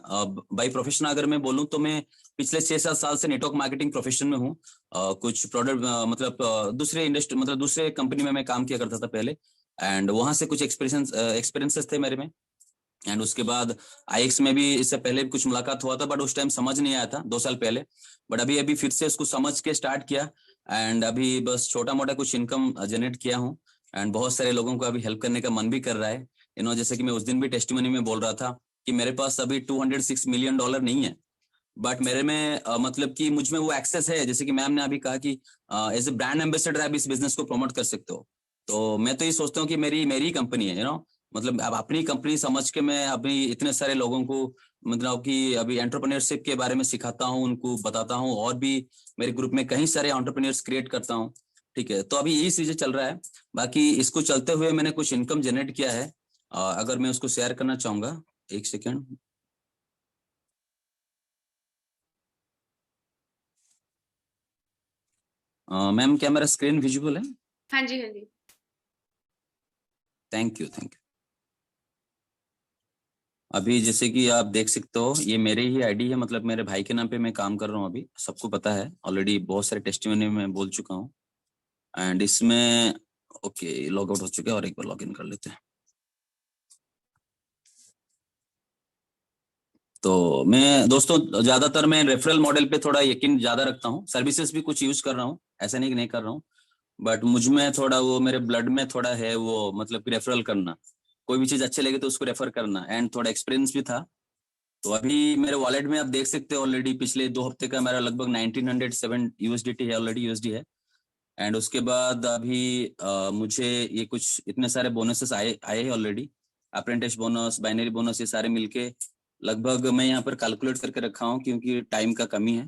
बाई प्रोफेशन अगर मैं बोलूं तो मैं पिछले 6-7 साल से नेटवर्क मार्केटिंग प्रोफेशन में हूँ। कुछ प्रोडक्ट मतलब दूसरे इंडस्ट्री मतलब दूसरे कंपनी में मैं काम किया करता था पहले, एंड वहां से कुछ एक्सपीरियंसेस थे मेरे में। एंड उसके बाद आईएक्स में भी इससे पहले भी कुछ मुलाकात हुआ था, बट उस टाइम समझ नहीं आया था 2 साल पहले। बट अभी अभी फिर से उसको समझ के स्टार्ट किया, एंड अभी बस छोटा मोटा कुछ इनकम जनरेट किया हूँ। एंड बहुत सारे लोगों को अभी हेल्प करने का मन भी कर रहा है। जैसे कि मैं उस दिन भी टेस्टिमनी में बोल रहा था कि मेरे पास अभी $206 मिलियन नहीं है, बट मेरे में मतलब कि मुझ में वो एक्सेस है। जैसे कि मैम ने अभी कहा कि एज ए ब्रांड एम्बेसडर आप इस बिजनेस को प्रमोट कर सकते हो। तो मैं तो ये सोचता हूँ कि मेरी मेरी कंपनी है, मतलब अब अपनी कंपनी समझ के मैं अभी इतने सारे लोगों को मतलब कि अभी एंटरप्रेन्योरशिप के बारे में सिखाता हूँ, उनको बताता हूँ, और भी मेरे ग्रुप में कई सारे एंटरप्रेन्योर्स क्रिएट करता हूँ। ठीक है, तो अभी यही चीजें चल रहा है। बाकी इसको चलते हुए मैंने कुछ इनकम जनरेट किया है, अगर मैं उसको शेयर करना चाहूंगा। एक सेकेंड। मैम क्या मेरा स्क्रीन विजिबल है? हाँ जी, हाँ जी। Thank you thank you. अभी जैसे कि आप देख सकते हो ये मेरे ही आईडी है, मतलब मेरे भाई के नाम पे मैं काम कर रहा हूँ। अभी सबको पता है ऑलरेडी, बहुत सारे टेस्टिमनी में बोल चुका हूँ। एंड इसमें ओके लॉग आउट हो चुका है, और एक बार लॉग इन कर लेते हैं। तो मैं दोस्तों ज्यादातर मैं रेफरल मॉडल पे थोड़ा यकीन ज्यादा रखता हूँ। सर्विसेज भी कुछ यूज कर रहा हूँ, ऐसा नहीं कि नहीं कर रहा हूँ, बट मुझ में थोड़ा वो मेरे ब्लड में थोड़ा है वो, मतलब कि रेफरल करना, कोई भी चीज अच्छी लगे तो उसको रेफर करना। एंड थोड़ा एक्सपीरियंस भी था। तो अभी मेरे वॉलेट में आप देख सकते हो ऑलरेडी पिछले 2 हफ्ते का मेरा लगभग 1907 यूएसडीटी है, ऑलरेडी यूएसडी है। एंड उसके बाद अभी मुझे ये कुछ इतने सारे बोनसेस आए आए हैं already, apprentice bonus, binary bonus, ये सारे मिलके लगभग मैं यहाँ पर कैलकुलेट करके रखा हूँ क्योंकि टाइम का कमी है।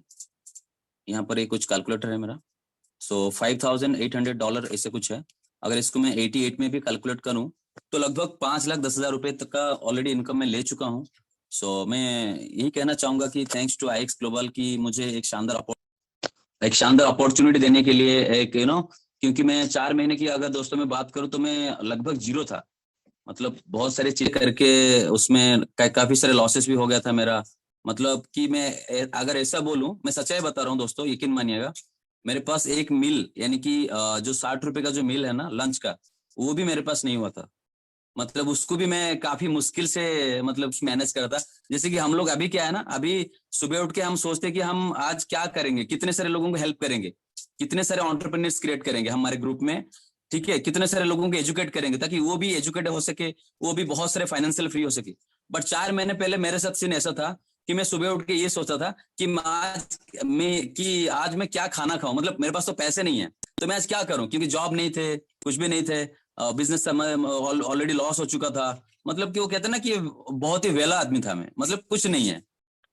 यहाँ पर ये कुछ कैलकुलेटर है मेरा। सो $5,800 ऐसे कुछ है। अगर इसको मैं 88 में भी कैलकुलेट करूँ तो लगभग 5,10,000 रुपए तक का ऑलरेडी इनकम मैं ले चुका हूँ। सो मैं यही कहना चाहूंगा कि थैंक्स टू आईएक्स ग्लोबल की मुझे एक शानदार अपॉर्चुनिटी देने के लिए, एक क्योंकि मैं 4 महीने की अगर दोस्तों में बात करूं तो मैं लगभग जीरो था। मतलब बहुत सारे चीज करके उसमें काफी सारे लॉसेस भी हो गया था मेरा। मतलब कि मैं अगर ऐसा बोलूं, मैं सच्चाई बता रहा हूँ दोस्तों, यकीन मानिएगा। मेरे पास एक मील यानी कि जो 60 रुपए का जो मील है ना लंच का, वो भी मेरे पास नहीं हुआ था। मतलब उसको भी मैं काफी मुश्किल से मतलब मैनेज करा था। जैसे कि हम लोग अभी क्या है ना, अभी सुबह उठ के हम सोचते हैं कि हम आज क्या करेंगे, कितने सारे लोगों को हेल्प करेंगे, कितने सारे एंटरप्रेन्योर्स क्रिएट करेंगे हमारे ग्रुप में, ठीक है, कितने सारे लोगों को एजुकेट करेंगे ताकि वो भी एजुकेट हो सके, वो भी बहुत सारे फाइनेंशियल फ्री हो सके। बट 4 महीने पहले मेरे साथ सीन ऐसा था कि मैं सुबह उठ के ये सोचा था कि आज मैं क्या खाना खाऊं। मतलब मेरे पास तो पैसे नहीं है, तो मैं आज क्या करूं, क्योंकि जॉब नहीं थे, कुछ भी नहीं थे, बिजनेस ऑलरेडी लॉस हो चुका था। मतलब कि वो कहते हैं ना कि बहुत ही वेला आदमी था मैं, मतलब कुछ नहीं है।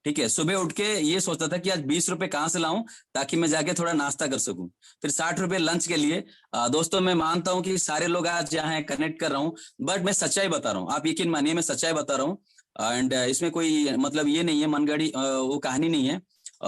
ठीक है, सुबह उठ के ये सोचता था कि आज 20 रुपए कहाँ से लाऊं ताकि मैं जाके थोड़ा नाश्ता कर सकूं। फिर 60 रुपए लंच के लिए। दोस्तों मैं मानता हूं कि सारे लोग आज यहाँ है, कनेक्ट कर रहा हूँ, बट मैं सच्चाई बता रहा हूँ, आप यकीन मानिए मैं सच्चाई बता रहा हूँ। एंड इसमें कोई मतलब ये नहीं है मनगढ़ी वो कहानी नहीं है।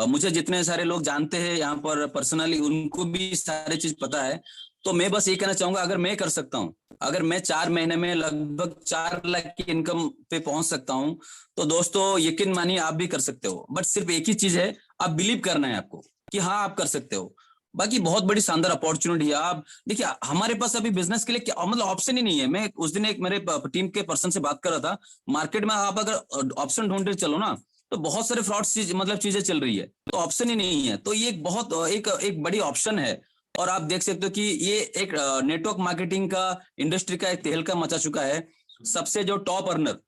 मुझे जितने सारे लोग जानते हैं यहाँ पर पर्सनली, उनको भी सारी चीज पता है। तो मैं बस ये कहना चाहूंगा, अगर मैं कर सकता हूँ, अगर मैं 4 महीने में लगभग 4 लाख की इनकम पे पहुंच सकता हूँ, तो दोस्तों यकीन मानिए आप भी कर सकते हो। बट सिर्फ एक ही चीज है, आप बिलीव करना है आपको कि हाँ आप कर सकते हो। बाकी बहुत बड़ी शानदार अपॉर्चुनिटी है। आप देखिए हमारे पास अभी बिजनेस के लिए क्या मतलब ऑप्शन ही नहीं है। मैं उस दिन एक मेरे टीम के पर्सन से बात कर रहा था, मार्केट में आप अगर ऑप्शन ढूंढते चलो ना, तो बहुत सारे फ्रॉड चीज मतलब चीजें चल रही है, तो ऑप्शन ही नहीं है। तो ये एक बहुत एक बड़ी ऑप्शन है। और आप देख सकते हो कि ये एक नेटवर्क मार्केटिंग का इंडस्ट्री का एक तहलका मचा चुका है। सबसे जो टॉप अर्नर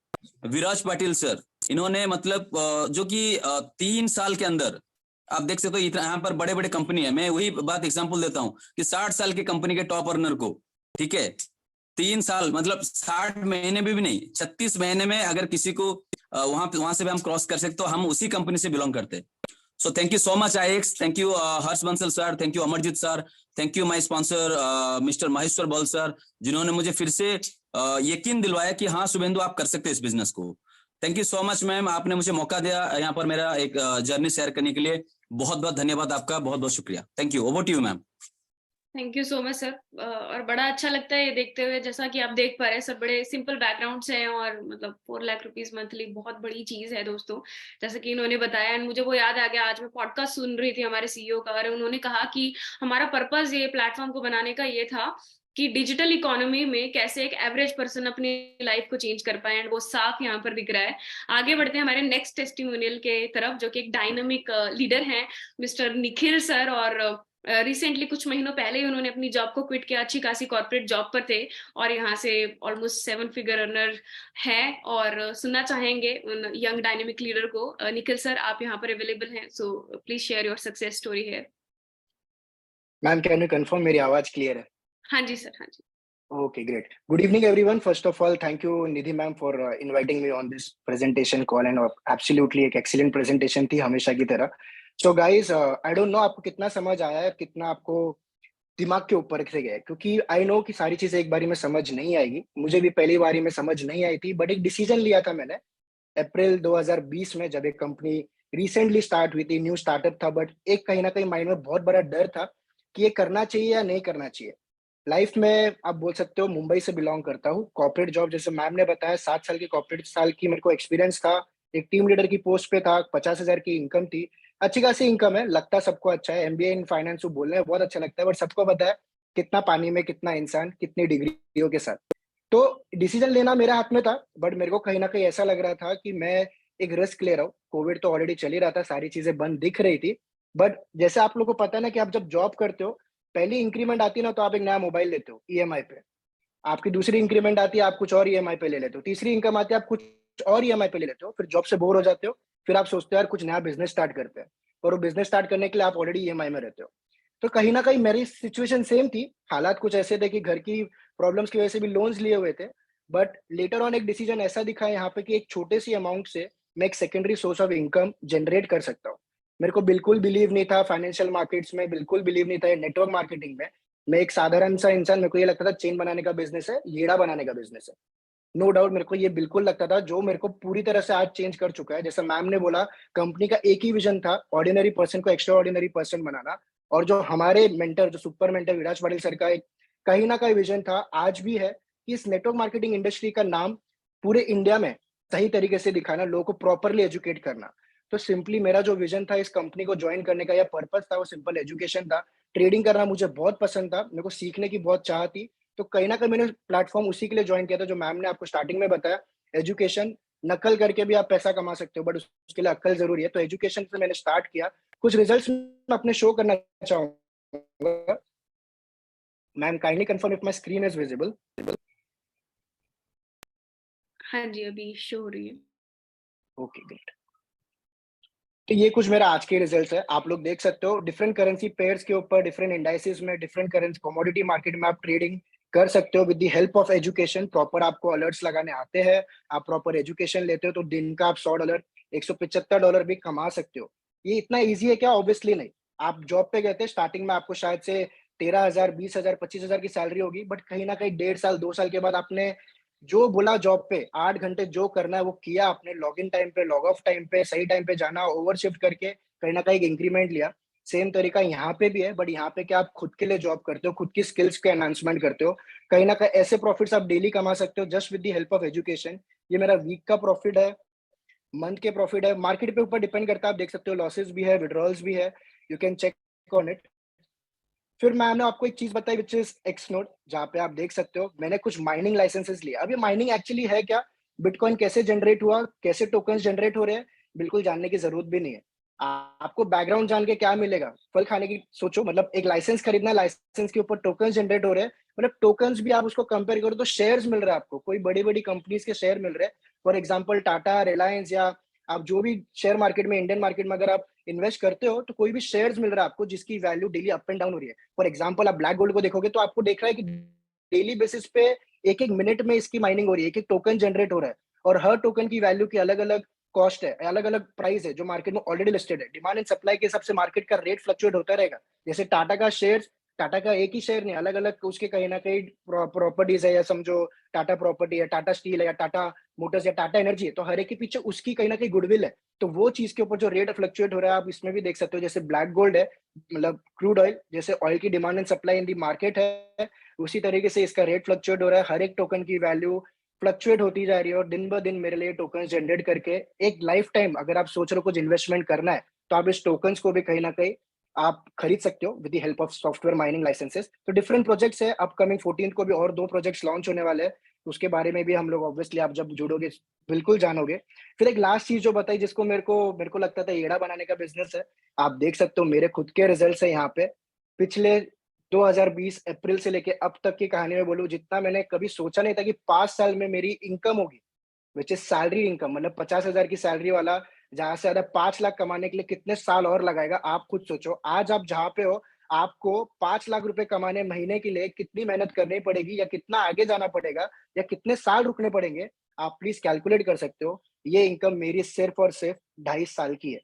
विराज पाटिल सर, इन्होंने मतलब जो कि 3 साल के अंदर आप देख सकते हो, इतना यहाँ पर बड़े बड़े कंपनी है, मैं वही बात एग्जांपल देता हूँ कि 60 साल की कंपनी के टॉप अर्नर को, ठीक है, 3 साल मतलब 60 महीने में भी नहीं, 36 महीने में अगर किसी को वहां से भी हम क्रॉस कर सकते, तो हम उसी कंपनी से बिलोंग करते हैं। So thank you so much IX, thank you Harsh Bansal sir, thank you Amarjeet sir, thank you my sponsor mister Maheshwar Bal sir, जिन्होंने मुझे फिर से यकीन दिलवाया कि हाँ शुभेंदु आप कर सकते हैं इस बिजनेस को। Thank you so much ma'am, आपने मुझे मौका दिया यहाँ पर मेरा एक जर्नी शेयर करने के लिए। बहुत बहुत धन्यवाद आपका, बहुत बहुत शुक्रिया। Thank you, over to you ma'am. Thank you so much sir. और बड़ा अच्छा लगता है ये देखते हुए, जैसा कि आप देख पा रहे हैं सब बड़े सिंपल बैकग्राउंड से हैं, और मतलब 4 लाख रुपीज मंथली बहुत बड़ी चीज है दोस्तों, जैसे कि इन्होंने बताया। एंड मुझे वो याद आ गया, आज मैं पॉडकास्ट सुन रही थी हमारे सीईओ का, और उन्होंने कहा कि हमारा पर्पस ये प्लेटफॉर्म को बनाने का ये था कि डिजिटल इकोनॉमी में कैसे एक एवरेज पर्सन अपनी लाइफ को चेंज कर पाए, एंड वो साफ यहाँ पर दिख रहा है। आगे बढ़ते हैं हमारे नेक्स्ट टेस्टिमोनियल के तरफ, जो कि एक डायनामिक लीडर हैं, मिस्टर निखिल सर। और रिसेंटली कुछ महीनों पहले ही उन्होंने अपनी जॉब को क्विट किया, अच्छी खासी कॉर्पोरेट जॉब पर थे, और यहाँ से ऑलमोस्ट 7 फिगर अर्नर है। और सुनना चाहेंगे उन यंग डायनेमिक लीडर को। निखिल सर आप यहाँ पर अवेलेबल हैं, so please share your success story है। मैम कैन यू कंफर्म मेरी आवाज क्लियर है? हाँ जी सर, हाँ जी। Okay, great. Good evening, everyone. First of all, thank you, Nidhi ma'am, for inviting me on this presentation call, and absolutely एक excellent presentation थी हमेशा की तरह. So guys, I don't know आपको कितना समझ आया है, कितना आपको दिमाग के ऊपर से गया है, क्योंकि आई नो कि सारी चीजें एक बारी में समझ नहीं आएगी. मुझे भी पहली बारी में समझ नहीं आई थी, बट एक डिसीजन लिया था मैंने अप्रैल 2020 में, जब एक कंपनी रिसेंटली स्टार्ट हुई थी, न्यू स्टार्टअप था, बट एक कहीं ना कहीं माइंड में बहुत बड़ा डर था कि ये करना चाहिए या नहीं करना चाहिए. लाइफ में आप बोल सकते हो मुंबई से बिलोंग करता हूँ. कॉर्पोरेट जॉब, जैसे मैम ने बताया, 7 साल की कॉर्पोरेट साल की मेरे को एक्सपीरियंस था. एक टीम लीडर की पोस्ट पे था, 50,000 की इनकम थी. अच्छी खासी इनकम है, लगता सबको अच्छा है. एमबीए इन फाइनेंस बोल रहे हैं, बहुत अच्छा लगता है, बट सबको पता है कितना पानी में कितना इंसान, कितनी डिग्रियों के साथ. तो डिसीजन लेना मेरे हाथ में था, बट मेरे को कहीं ना कहीं ऐसा लग रहा था कि मैं एक रिस्क ले रहा हूँ. कोविड तो ऑलरेडी चल ही रहा था, सारी चीजें बंद दिख रही थी. बट जैसे आप लोगों को पता है ना कि आप जब जॉब करते हो, पहली इंक्रीमेंट आती है ना, तो आप एक नया मोबाइल लेते हो ईएमआई पे. आपकी दूसरी इंक्रीमेंट आती है, आप कुछ और ईएमआई पे ले लेते हो. तीसरी इनकम आती है, आप कुछ और ईएमआई पे ले लेते हो. फिर जॉब से बोर हो जाते हो, फिर आप सोचते हो यार कुछ नया बिजनेस स्टार्ट करते हैं, और वो बिजनेस स्टार्ट करने के लिए आप ऑलरेडी ईएमआई में रहते हो. तो कहीं ना कहीं मेरी सिचुएशन सेम थी. हालात कुछ ऐसे थे कि घर की प्रॉब्लम्स की वजह से भी लोन्स लिए हुए थे. बट लेटर ऑन एक डिसीजन ऐसा दिखा यहाँ पे कि एक छोटे सी अमाउंट से मैं एक secondary source of income generate कर सकता हूँ. मेरे को बिल्कुल बिलीव नहीं था फाइनेंशियल मार्केट्स में, बिल्कुल बिलीव नहीं था नेटवर्क मार्केटिंग में. मैं एक साधारण सा इंसान, मेरे को ये लगता था चेन बनाने का बिजनेस है, येड़ा बनाने का बिजनेस है। नो डाउट मेरे को ये बिल्कुल लगता था, जो मेरे को पूरी तरह से आज चेंज कर चुका है। जैसे मैम ने बोला, कंपनी का एक ही विजन था, ऑर्डिनरी पर्सन को एक्स्ट्रा ऑर्डिनरी पर्सन बनाना। और जो हमारे मेंटर, जो सुपर मेंटर विराज पाटिल सर का एक कहीं ना कहीं विजन था, आज भी है, कि इस नेटवर्क मार्केटिंग इंडस्ट्री का नाम पूरे इंडिया में सही तरीके से दिखाना, लोगों को प्रॉपरली एजुकेट करना। तो सिंपली मेरा जो विजन था इस कंपनी को ज्वाइन करने का, या पर्पस था, वो सिंपल एजुकेशन था। ट्रेडिंग करना मुझे बहुत पसंद था, मेरे को सीखने की बहुत चाह थी। तो कहीं ना कहीं मैंने प्लेटफॉर्म उसी के लिए ज्वाइन किया था, जो मैम ने आपको स्टार्टिंग में बताया। एजुकेशन, नकल करके भी आप पैसा कमा सकते हो, बट उसके लिए अक्ल जरूरी है। तो एजुकेशन से मैंने स्टार्ट किया। कुछ रिजल्ट्स मैं अपने शो करना चाहूंगा। Ma'am kindly confirm if my screen is visible. हाँ जी, अभी शो हो रही है। Okay great. तो ये कुछ मेरा आज के रिजल्ट्स है, आप लोग देख सकते हो। डिफरेंट करेंसी पेयर्स के ऊपर, डिफरेंट इंडाइसेस में, डिफरेंट करेंसी कमोडिटी मार्केट में आप ट्रेडिंग कर सकते हो with the help of education. Proper आपको अलर्ट्स लगाने आते हैं, आप प्रॉपर एजुकेशन लेते हो, तो दिन का आप $100, $175 भी कमा सकते हो। ये इतना ईजी है क्या? ऑब्वियसली नहीं। आप जॉब पे गए थे, स्टार्टिंग में आपको शायद से 13,000, 20,000, 25,000 की सैलरी होगी, बट कहीं ना कहीं 1.5 साल, 2 साल के बाद आपने जो बोला जॉब पे, 8 घंटे जो करना है वो किया आपने, लॉग इन टाइम पे, लॉग ऑफ टाइम पे, सही टाइम पे जाना, ओवर शिफ्ट करके कहीं ना कहीं इंक्रीमेंट लिया। सेम तरीका यहाँ पे भी है, बट यहाँ पे क्या आप खुद के लिए जॉब करते हो, खुद की स्किल्स के एनहांसमेंट करते हो। कहीं ना कहीं ऐसे प्रॉफिट्स आप डेली कमा सकते हो just with the help of education. ये मेरा वीक का प्रॉफिट है, मंथ के प्रॉफिट है, मार्केट पे ऊपर डिपेंड करता है। आप देख सकते हो लॉसेस भी है, विड्रॉल्स भी है, you can check on it. फिर मैंने आपको एक चीज बताई विच इज एक्स नोड, जहाँ पे आप देख सकते हो मैंने कुछ माइनिंग लाइसेंसेस लिए। अब ये माइनिंग एक्चुअली है क्या, बिटकॉइन कैसे जनरेट हुआ, कैसे टोकन्स जनरेट हो रहे हैं, बिल्कुल जानने की जरूरत भी नहीं है। आपको बैकग्राउंड जान के क्या मिलेगा, फल खाने की सोचो। मतलब एक लाइसेंस खरीदना, लाइसेंस के ऊपर टोकन्स जनरेट हो रहे हैं, मतलब टोकन्स भी आप उसको कंपेयर करो तो शेयर्स मिल रहे हैं आपको, कोई बड़ी बड़ी कंपनीज के शेयर मिल रहे हैं। फॉर एग्जाम्पल टाटा, रिलायंस, या आप जो भी शेयर मार्केट में, इंडियन मार्केट में अगर आप इन्वेस्ट करते हो, तो कोई भी शेयर्स मिल रहा है आपको जिसकी value daily up and down हो रही है। फॉर एग्जाम्पल आप ब्लैक गोल्ड को देखोगे तो आपको देख रहा है कि डेली बेसिस पे एक एक मिनट में इसकी माइनिंग हो रही है, एक एक टोकन जनरेट हो रहा है, और हर टोकन की वैल्यू की अलग अलग कॉस्ट है, अलग अलग प्राइस है, जो मार्केट में ऑलरेडी लिस्टेड है। डिमांड एंड सप्लाई के हिसाब से मार्केट का रेट फ्लक्चुएट होता रहेगा। जैसे टाटा का शेयर, टाटा का एक ही शेयर नहीं, अलग अलग उसके कहीं ना कहीं प्रॉपर्टीज है, या समझो टाटा प्रॉपर्टी है, टाटा स्टील है, या टाटा मोटर्स, या टाटा एनर्जी है, तो हर एक के पीछे उसकी कहीं ना कहीं गुडविल है। तो वो चीज के ऊपर जो रेट फ्लक्चुएट हो रहा है, आप इसमें भी देख सकते हो। जैसे ब्लैक गोल्ड है, मतलब क्रूड ऑयल, जैसे ऑयल की demand and supply in the market है, उसी तरीके से इसका रेट फ्लक्चुएट हो रहा है। हर एक टोकन की वैल्यू फ्लक्चुएट होती जा रही है, और दिन ब दिन मेरे लिए टोकन जनरेट करके एक लाइफ टाइम, अगर आप सोच रहे हो कुछ इन्वेस्टमेंट करना है, तो आप इस टोकन्स को भी कहीं ना कहीं आप खरीद सकते हो with the help of software mining licenses. तो डिफरेंट प्रोजेक्ट्स है, अपकमिंग 14 को भी और 2 प्रोजेक्ट्स लॉन्च होने वाले हैं, उसके बारे में भी हम लोग ऑब्वियसली, आप जब जुड़ोगे बिल्कुल जानोगे। फिर एक लास्ट चीज जो बताई, जिसको मेरे को लगता था येड़ा बनाने का बिजनेस है, आप देख सकते हो मेरे खुद के रिजल्ट्स है यहाँ पे। पिछले 2020 अप्रैल से लेके अब तक की कहानी में बोलूं, जितना मैंने कभी सोचा नहीं था कि 5 साल में मेरी इनकम होगी, विच इज सैलरी इनकम, मतलब 50,000 की सैलरी वाला, जहां से ज्यादा 5 लाख कमाने के लिए कितने साल और लगाएगा, आप खुद सोचो। आज आप जहाँ पे हो, आपको 5 लाख रुपए कमाने महीने के लिए कितनी मेहनत करनी पड़ेगी, या कितना आगे जाना पड़ेगा, या कितने साल रुकने पड़ेंगे, आप प्लीज कैलकुलेट कर सकते हो। ये इनकम मेरी सिर्फ और सिर्फ 2.5 साल की है,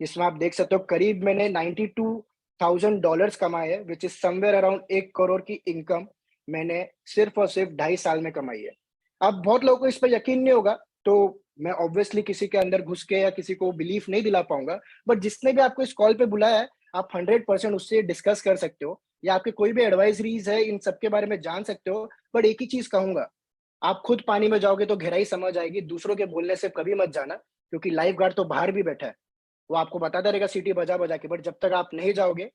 जिसमें आप देख सकते हो करीब मैंने $92,000 कमाए हैं, which is somewhere around 1 crore की इनकम मैंने सिर्फ और सिर्फ 2.5 साल में कमाई है। अब बहुत लोगों को इस पर यकीन नहीं होगा, तो मैं ऑब्वियसली किसी के अंदर घुस के या किसी को बिलीफ नहीं दिला पाऊंगा, बट जिसने भी आपको इस कॉल पे बुलाया है, आप 100% उससे डिस्कस कर सकते हो, या आपके कोई भी एडवाइजरीज है, इन सब के बारे में जान सकते हो। बट एक ही चीज कहूंगा, आप खुद पानी में जाओगे तो गहराई समझ आएगी, दूसरों के बोलने से कभी मत जाना, क्योंकि लाइफ गार्ड तो बाहर भी बैठा है, वो आपको बताता रहेगा सीटी बजा बजा के, बट जब तक आप नहीं जाओगे,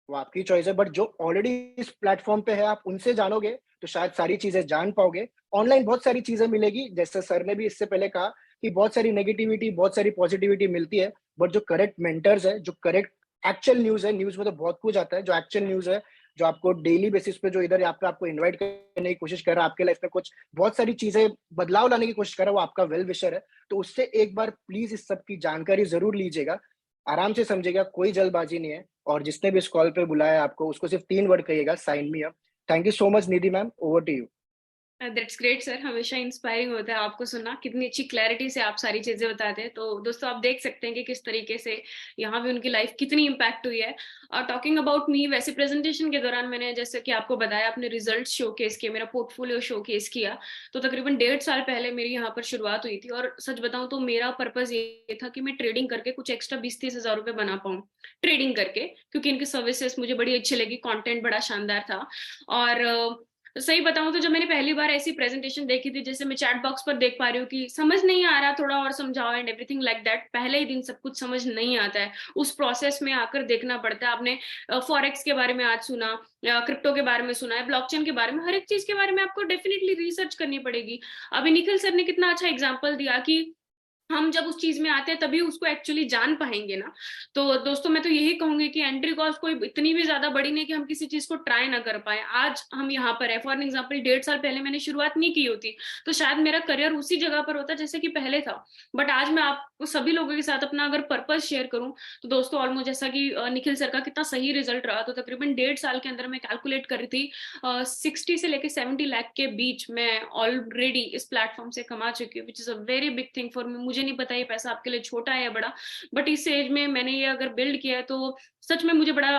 वो आपकी चॉइस है। बट जो ऑलरेडी इस प्लेटफॉर्म पे है, आप उनसे जानोगे तो शायद सारी चीजें जान पाओगे। ऑनलाइन बहुत सारी चीजें मिलेगी, जैसे सर ने भी इससे पहले कहा कि बहुत सारी नेगेटिविटी, बहुत सारी पॉजिटिविटी मिलती है, बट जो करेक्ट मेंटर्स है, जो करेक्ट एक्चुअल न्यूज है, न्यूज में तो बहुत कुछ आता है, जो एक्चुअल न्यूज है, जो आपको डेली बेसिस पे, जो इधर यहाँ पे आपको इन्वाइट करने की कोशिश कर रहा है, आपके लाइफ में कुछ बहुत सारी चीजें बदलाव लाने की कोशिश कर रहा है, वो आपका वेल विशर है। तो उससे एक बार प्लीज इस सब की जानकारी जरूर लीजिएगा, आराम से समझिएगा, कोई जल्दबाजी नहीं है। और जिसने भी इस कॉल पे बुलाया आपको, उसको सिर्फ 3 वर्ड कहिएगा, sign me up. Thank you so much Nidhi ma'am, over to you. That's great sir, हमेशा इंस्पायरिंग होता है आपको सुनना, कितनी अच्छी क्लैरिटी से आप सारी चीजें बताते हैं। तो दोस्तों आप देख सकते हैं कि किस तरीके से यहाँ भी उनकी लाइफ कितनी इम्पैक्ट हुई है। और टॉकिंग अबाउट मी, वैसे प्रेजेंटेशन के दौरान मैंने जैसे कि आपको बताया, अपने रिजल्ट शोकेस किए, मेरा पोर्टफोलियो शोकेस किया। तो तकरीबन 1.5 साल पहले मेरी यहाँ पर शुरुआत हुई थी, और सच बताऊं तो मेरा पर्पज ये था कि मैं ट्रेडिंग करके कुछ एक्स्ट्रा 20-30 हजार रुपए बना पाऊँ ट्रेडिंग करके, क्योंकि इनकी सर्विसेज मुझे बड़ी अच्छी लगी, कंटेंट बड़ा शानदार था। और सही बताऊं तो जब मैंने पहली बार ऐसी प्रेजेंटेशन देखी थी, जैसे मैं चैट बॉक्स पर देख पा रही हूँ कि समझ नहीं आ रहा, थोड़ा और समझाओ एंड एवरीथिंग लाइक दैट, पहले ही दिन सब कुछ समझ नहीं आता है, उस प्रोसेस में आकर देखना पड़ता है। आपने फॉरेक्स के बारे में आज सुना, क्रिप्टो के बारे में सुना है, ब्लॉकचेन के बारे में, हर एक चीज के बारे में आपको डेफिनेटली रिसर्च करनी पड़ेगी। अभी निखिल सर ने कितना अच्छा एग्जाम्पल दिया कि हम जब उस चीज में आते हैं तभी उसको एक्चुअली जान पाएंगे ना। तो दोस्तों मैं तो यही कहूंगी कि एंट्री कॉस्ट कोई इतनी भी ज्यादा बड़ी नहीं कि हम किसी चीज को ट्राई ना कर पाए। आज हम यहाँ पर है, फॉर एग्जाम्पल 1.5 साल पहले मैंने शुरुआत नहीं की होती तो शायद मेरा करियर उसी जगह पर होता जैसे कि पहले था। बट आज मैं आपको सभी लोगों के साथ अपना अगर पर्पज शेयर करूं, तो दोस्तों ऑलमोस्ट जैसा कि निखिल सर का कितना सही रिजल्ट रहा, तो तकरीबन 1.5 साल के अंदर मैं कैलकुलेट कर रही थी 60 से लेके 70 लाख के बीच मैं ऑलरेडी इस प्लेटफॉर्म से कमा चुकी हूँ, which is a very big thing for me. मुझे नहीं पता ये पैसा आपके लिए छोटा है या बड़ा, बट इस एज में मैंने ये अगर बिल्ड किया है तो सच में मुझे बड़ा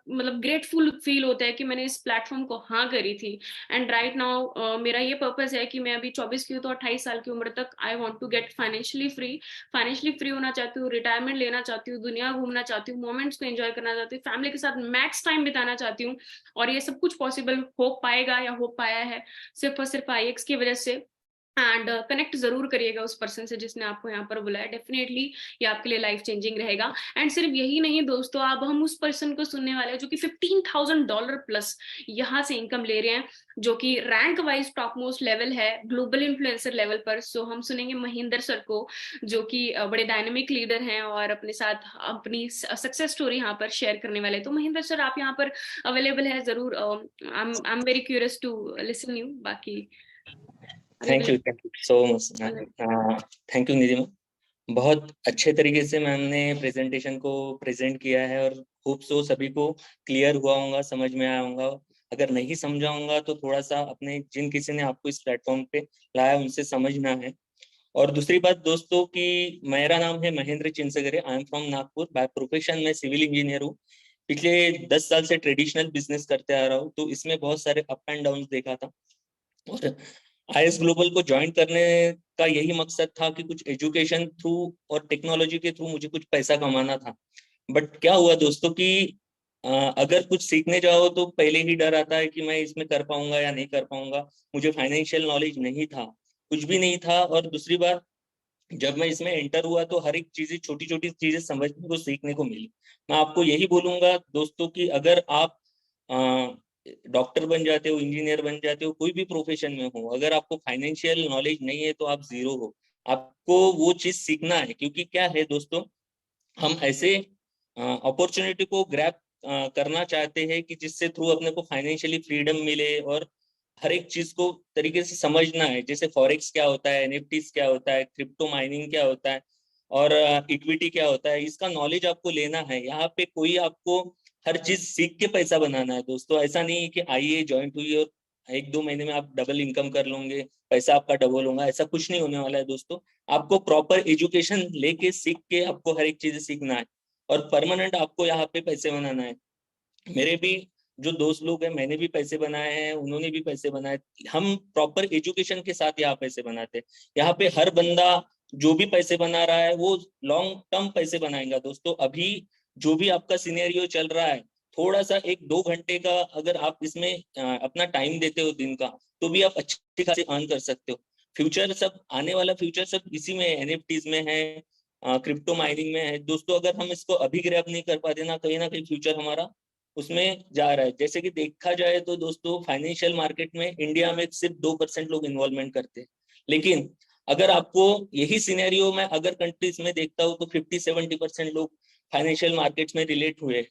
मतलब ग्रेटफुल फील होता है कि मैंने इस प्लेटफॉर्म को हाँ करी थी। एंड राइट नाउ मेरा ये पर्पस है कि मैं अभी 24 की हूँ, तो 28 साल की उम्र तक I want to get financially free होना चाहती हूँ, रिटायरमेंट लेना चाहती हूँ, दुनिया घूमना चाहती हूँ, मोमेंट्स को एंजॉय करना चाहती हूँ, फैमिली के साथ मैक्स टाइम बिताना चाहती हूँ। और ये सब कुछ पॉसिबल हो पाएगा या हो पाया है सिर्फ और सिर्फ आईएक्स की वजह से। एंड कनेक्ट जरूर करिएगा उस पर्सन से जिसने आपको यहाँ पर बुलाया, डेफिनेटली ये आपके लिए लाइफ चेंजिंग रहेगा। एंड सिर्फ यही नहीं दोस्तों, अब हम उस पर्सन को सुनने वाले हैं जो कि $15,000 प्लस यहाँ से इनकम ले रहे हैं, जो कि rank wise top most level है ग्लोबल इन्फ्लुएंसर लेवल पर। सो हम सुनेंगे महेंद्र सर को, जो कि बड़े डायनेमिक लीडर हैं और अपने साथ अपनी सक्सेस स्टोरी यहाँ पर शेयर करने वाले। तो महेंद्र सर आप यहाँ पर अवेलेबल है जरूर, I am very curious to listen you. बाकी thank you so much. Thank you Nidhi ma'am, बहुत अच्छे तरीके से मैम ने प्रेजेंटेशन को प्रेजेंट किया है और होप सो सभी को क्लियर हुआ होगा, समझ में आया होगा। अगर नहीं समझा होगा तो थोड़ा सा अपने जिन किसी ने आपको इस प्लेटफॉर्म पे लाया उनसे समझना है। और दूसरी बात दोस्तों कि मेरा नाम है Mahendra Chinsgare, I am from Nagpur, by profession मैं सिविल इंजीनियर हूँ। पिछले 10 साल से ट्रेडिशनल बिजनेस करते आ रहा हूँ, तो इसमें बहुत सारे अप एंड डाउन देखा था। और आईएस ग्लोबल को ज्वाइन करने का यही मकसद था कि कुछ एजुकेशन थ्रू और टेक्नोलॉजी के थ्रू मुझे कुछ पैसा कमाना था। बट क्या हुआ दोस्तों कि अगर कुछ सीखने जाओ तो पहले ही डर आता है कि मैं इसमें कर पाऊंगा या नहीं कर पाऊंगा। मुझे फाइनेंशियल नॉलेज नहीं था, कुछ भी नहीं था। और दूसरी बात, जब मैं इसमें एंटर हुआ तो हर एक चीजें, छोटी छोटी चीजें समझने को, सीखने को मिली। मैं आपको यही बोलूंगा दोस्तों कि अगर आप डॉक्टर बन जाते हो, इंजीनियर बन जाते हो, कोई भी प्रोफेशन में हो, अगर आपको फाइनेंशियल नॉलेज नहीं है तो आप जीरो हो। आपको वो चीज सीखना है, क्योंकि क्या है दोस्तों, हम ऐसे अपॉर्चुनिटी को ग्रैब करना चाहते हैं कि जिससे थ्रू अपने को फाइनेंशियली फ्रीडम मिले और हर एक चीज को तरीके से समझना है। जैसे फॉरेक्स क्या होता है, एनएफटीज क्या होता है, क्रिप्टो माइनिंग क्या होता है और इक्विटी क्या होता है, इसका नॉलेज आपको लेना है। यहाँ पे कोई आपको हर चीज सीख के पैसा बनाना है दोस्तों। ऐसा नहीं है कि आइए ज्वाइंट हुई और 1-2 महीने में आप डबल इनकम कर लोगे, पैसा आपका डबल होगा, ऐसा कुछ नहीं होने वाला है दोस्तों। आपको प्रॉपर एजुकेशन लेके सीख के आपको हर एक चीज सीखना है और परमानेंट आपको यहाँ पे पैसे बनाना है। मेरे भी जो दोस्त लोग हैं, मैंने भी पैसे बनाए हैं, उन्होंने भी पैसे बनाए। हम प्रॉपर एजुकेशन के साथ यहाँ पैसे बनाते हैं। यहाँ पे हर बंदा जो भी पैसे बना रहा है वो लॉन्ग टर्म पैसे बनाएगा दोस्तों। अभी जो भी आपका सिनेरियो चल रहा है, थोड़ा सा 1-2 घंटे का अगर आप इसमें अपना टाइम देते हो दिन का, तो भी आप अच्छी खासी अर्न कर सकते हो। फ्यूचर सब आने वाला, फ्यूचर सब इसी में, एनएफटीज में है, क्रिप्टो माइनिंग में है दोस्तों। अगर हम इसको अभी ग्रैब नहीं कर पाते ना कहीं फ्यूचर हमारा उसमें जा रहा है। जैसे कि देखा जाए तो दोस्तों, फाइनेंशियल मार्केट में इंडिया में सिर्फ 2% लोग इन्वॉल्वमेंट करते हैं। लेकिन अगर आपको यही सिनेरियो में अगर कंट्रीज में देखता हूँ तो 50-70% लोग फाइनेंशियल मार्केट्स में रिलेट हुए।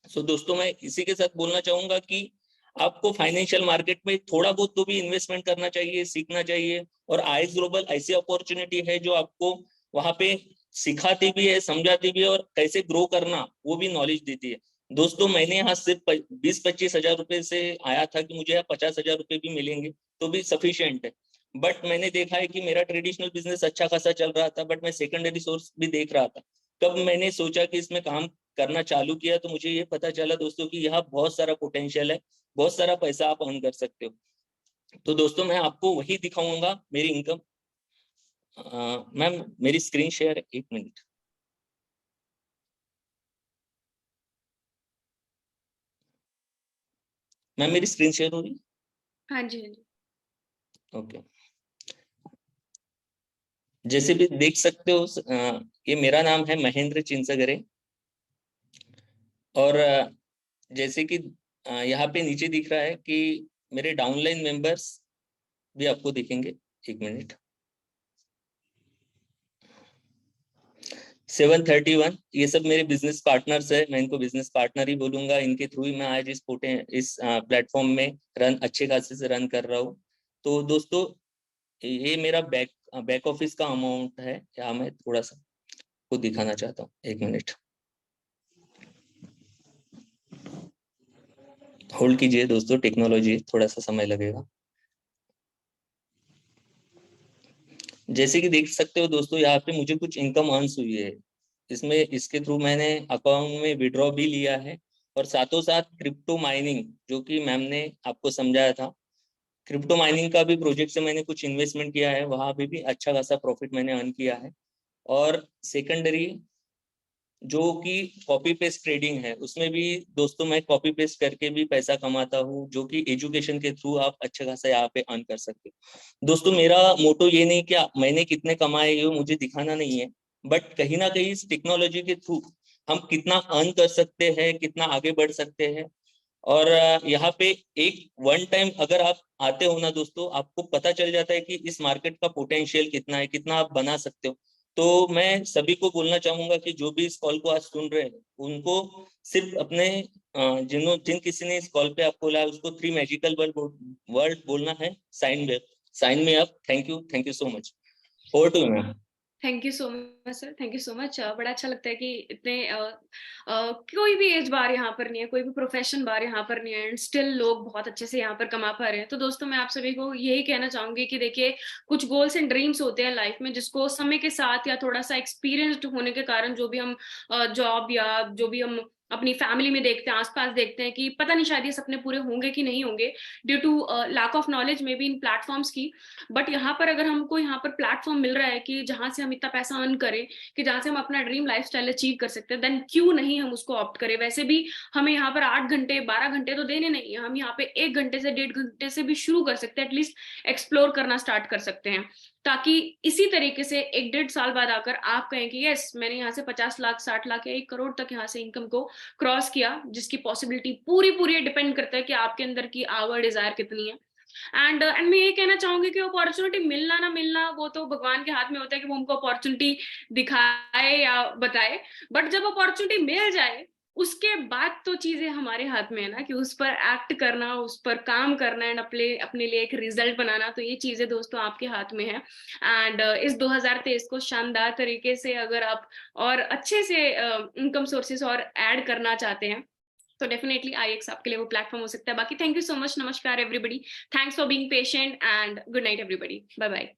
सो दोस्तों, मैं इसी के साथ बोलना चाहूंगा कि आपको फाइनेंशियल मार्केट में थोड़ा बहुत तो भी इन्वेस्टमेंट करना चाहिए, सीखना चाहिए। और आईएस ग्लोबल ऐसी अपॉर्चुनिटी है जो आपको वहां पे सिखाती भी है, समझाती भी है और कैसे ग्रो करना वो भी नॉलेज देती है दोस्तों। मैंने यहाँ सिर्फ 20-25 हजार रुपए से आया था कि मुझे यहाँ 50 हजार रुपए भी मिलेंगे, तो भी सफिशिएंट है। बट मैंने देखा है कि मेरा ट्रेडिशनल बिजनेस अच्छा खासा चल रहा था, बट मैं सेकेंडरी सोर्स भी देख रहा था। कब मैंने सोचा कि इसमें काम करना चालू किया तो मुझे ये पता चला दोस्तों कि यहाँ बहुत सारा पोटेंशियल है, बहुत सारा पैसा आप अर्न कर सकते हो। तो दोस्तों मैं आपको वही दिखाऊंगा मेरी इनकम। मैम मेरी स्क्रीन शेयर 1 मिनट। मैम मेरी स्क्रीन शेयर हो रही? हाँ जी, हाँ जी। ओके, जैसे भी देख सकते हो ये मेरा नाम है महेंद्र चिंसगरे, और जैसे कि यहाँ पे नीचे दिख रहा है कि मेरे डाउनलाइन मेंबर्स भी आपको दिखेंगे। 1 मिनट। 731 ये सब मेरे बिजनेस पार्टनर्स है, मैं इनको बिजनेस पार्टनर ही बोलूंगा। इनके थ्रू ही मैं आज इस प्लेटफॉर्म में अच्छे खासे से रन कर रहा हूँ। तो दोस्तों ये मेरा बैक ऑफिस का अमाउंट है, यहाँ मैं थोड़ा सा को दिखाना चाहता हूँ। 1 मिनट होल्ड कीजिए दोस्तों, टेक्नोलॉजी थोड़ा सा समय लगेगा। जैसे कि देख सकते हो दोस्तों यहाँ पे मुझे कुछ इनकम अर्न्स हुई है, इसमें इसके थ्रू मैंने अकाउंट में विड्रॉ भी लिया है, और साथों साथ क्रिप्टो माइनिंग जो कि मैम ने आपको समझाया था, क्रिप्टो माइनिंग का भी प्रोजेक्ट से मैंने कुछ इन्वेस्टमेंट किया है, वहां पे भी अच्छा खासा प्रॉफिट मैंने अर्न किया है। और सेकेंडरी जो कि कॉपी पेस्ट ट्रेडिंग है, उसमें भी दोस्तों मैं कॉपी पेस्ट करके भी पैसा कमाता हूँ, जो कि एजुकेशन के थ्रू आप अच्छा खासा यहाँ पे अर्न कर सकते हो। दोस्तों मेरा मोटो ये नहीं कि मैंने कितने कमाए ये मुझे दिखाना नहीं है, बट कहीं ना कहीं इस टेक्नोलॉजी के थ्रू हम कितना अर्न कर सकते हैं, कितना आगे बढ़ सकते हैं। और यहाँ पे एक वन टाइम अगर आप आते हो ना दोस्तों, आपको पता चल जाता है कि इस मार्केट का पोटेंशियल कितना है, कितना आप बना सकते हो। तो मैं सभी को बोलना चाहूंगा कि जो भी इस कॉल को आज सुन रहे हैं, उनको सिर्फ अपने जिन किसी ने इस कॉल पे आपको बोला उसको 3 मैजिकल वर्ड बोलना है, साइन में up. Thank you so much. Over to you ma'am. Thank you so much sir, thank you so much. बड़ा अच्छा लगता है कि इतने कोई भी एज बार यहाँ पर नहीं है, कोई भी प्रोफेशन बार यहाँ पर नहीं है, एंड स्टिल लोग बहुत अच्छे से यहाँ पर कमा पा रहे हैं। तो दोस्तों मैं आप सभी को यही कहना चाहूंगी कि देखिए कुछ गोल्स एंड ड्रीम्स होते हैं लाइफ में, जिसको समय के साथ या थोड़ा सा एक्सपीरियंस्ड होने के कारण जो भी हम जॉब या जो भी हम अपनी फैमिली में देखते हैं, आसपास देखते हैं कि पता नहीं शायद ये सपने पूरे होंगे कि नहीं होंगे, due to lack of knowledge में भी इन प्लेटफॉर्म्स की। बट यहाँ पर अगर हमको यहाँ पर प्लेटफॉर्म मिल रहा है कि जहां से हम इतना पैसा अर्न करें, कि जहां से हम अपना ड्रीम लाइफस्टाइल अचीव कर सकते हैं, देन क्यों नहीं हम उसको ऑप्ट करें। वैसे भी हमें यहाँ पर 8 घंटे 12 घंटे तो देने नहीं है, हम यहाँ पे 1 घंटे से 1.5 घंटे से भी शुरू कर सकते हैं, एटलीस्ट एक्सप्लोर करना स्टार्ट कर सकते हैं, ताकि इसी तरीके से 1-1.5 साल बाद आकर आप कहें कि यस मैंने यहाँ से 50 लाख 60 लाख या 1 करोड़ तक यहाँ से इनकम को क्रॉस किया, जिसकी पॉसिबिलिटी पूरी डिपेंड करता है कि आपके अंदर की आवर डिजायर कितनी है। एंड मैं ये कहना चाहूंगी कि अपॉर्चुनिटी मिलना ना मिलना वो तो भगवान के हाथ में होता है कि वो हमको अपॉर्चुनिटी दिखाए या बताए, बट जब अपॉर्चुनिटी मिल जाए उसके बाद तो चीजें हमारे हाथ में है ना, कि उस पर एक्ट करना, उस पर काम करना एंड अपने लिए एक रिजल्ट बनाना। तो ये चीजें दोस्तों आपके हाथ में है। एंड इस 2023 को शानदार तरीके से अगर आप और अच्छे से इनकम सोर्सेस और ऐड करना चाहते हैं तो डेफिनेटली IX आपके लिए वो प्लेटफॉर्म हो सकता है। बाकी थैंक यू सो मच, नमस्कार everybody, thanks for being patient and good night everybody, bye bye.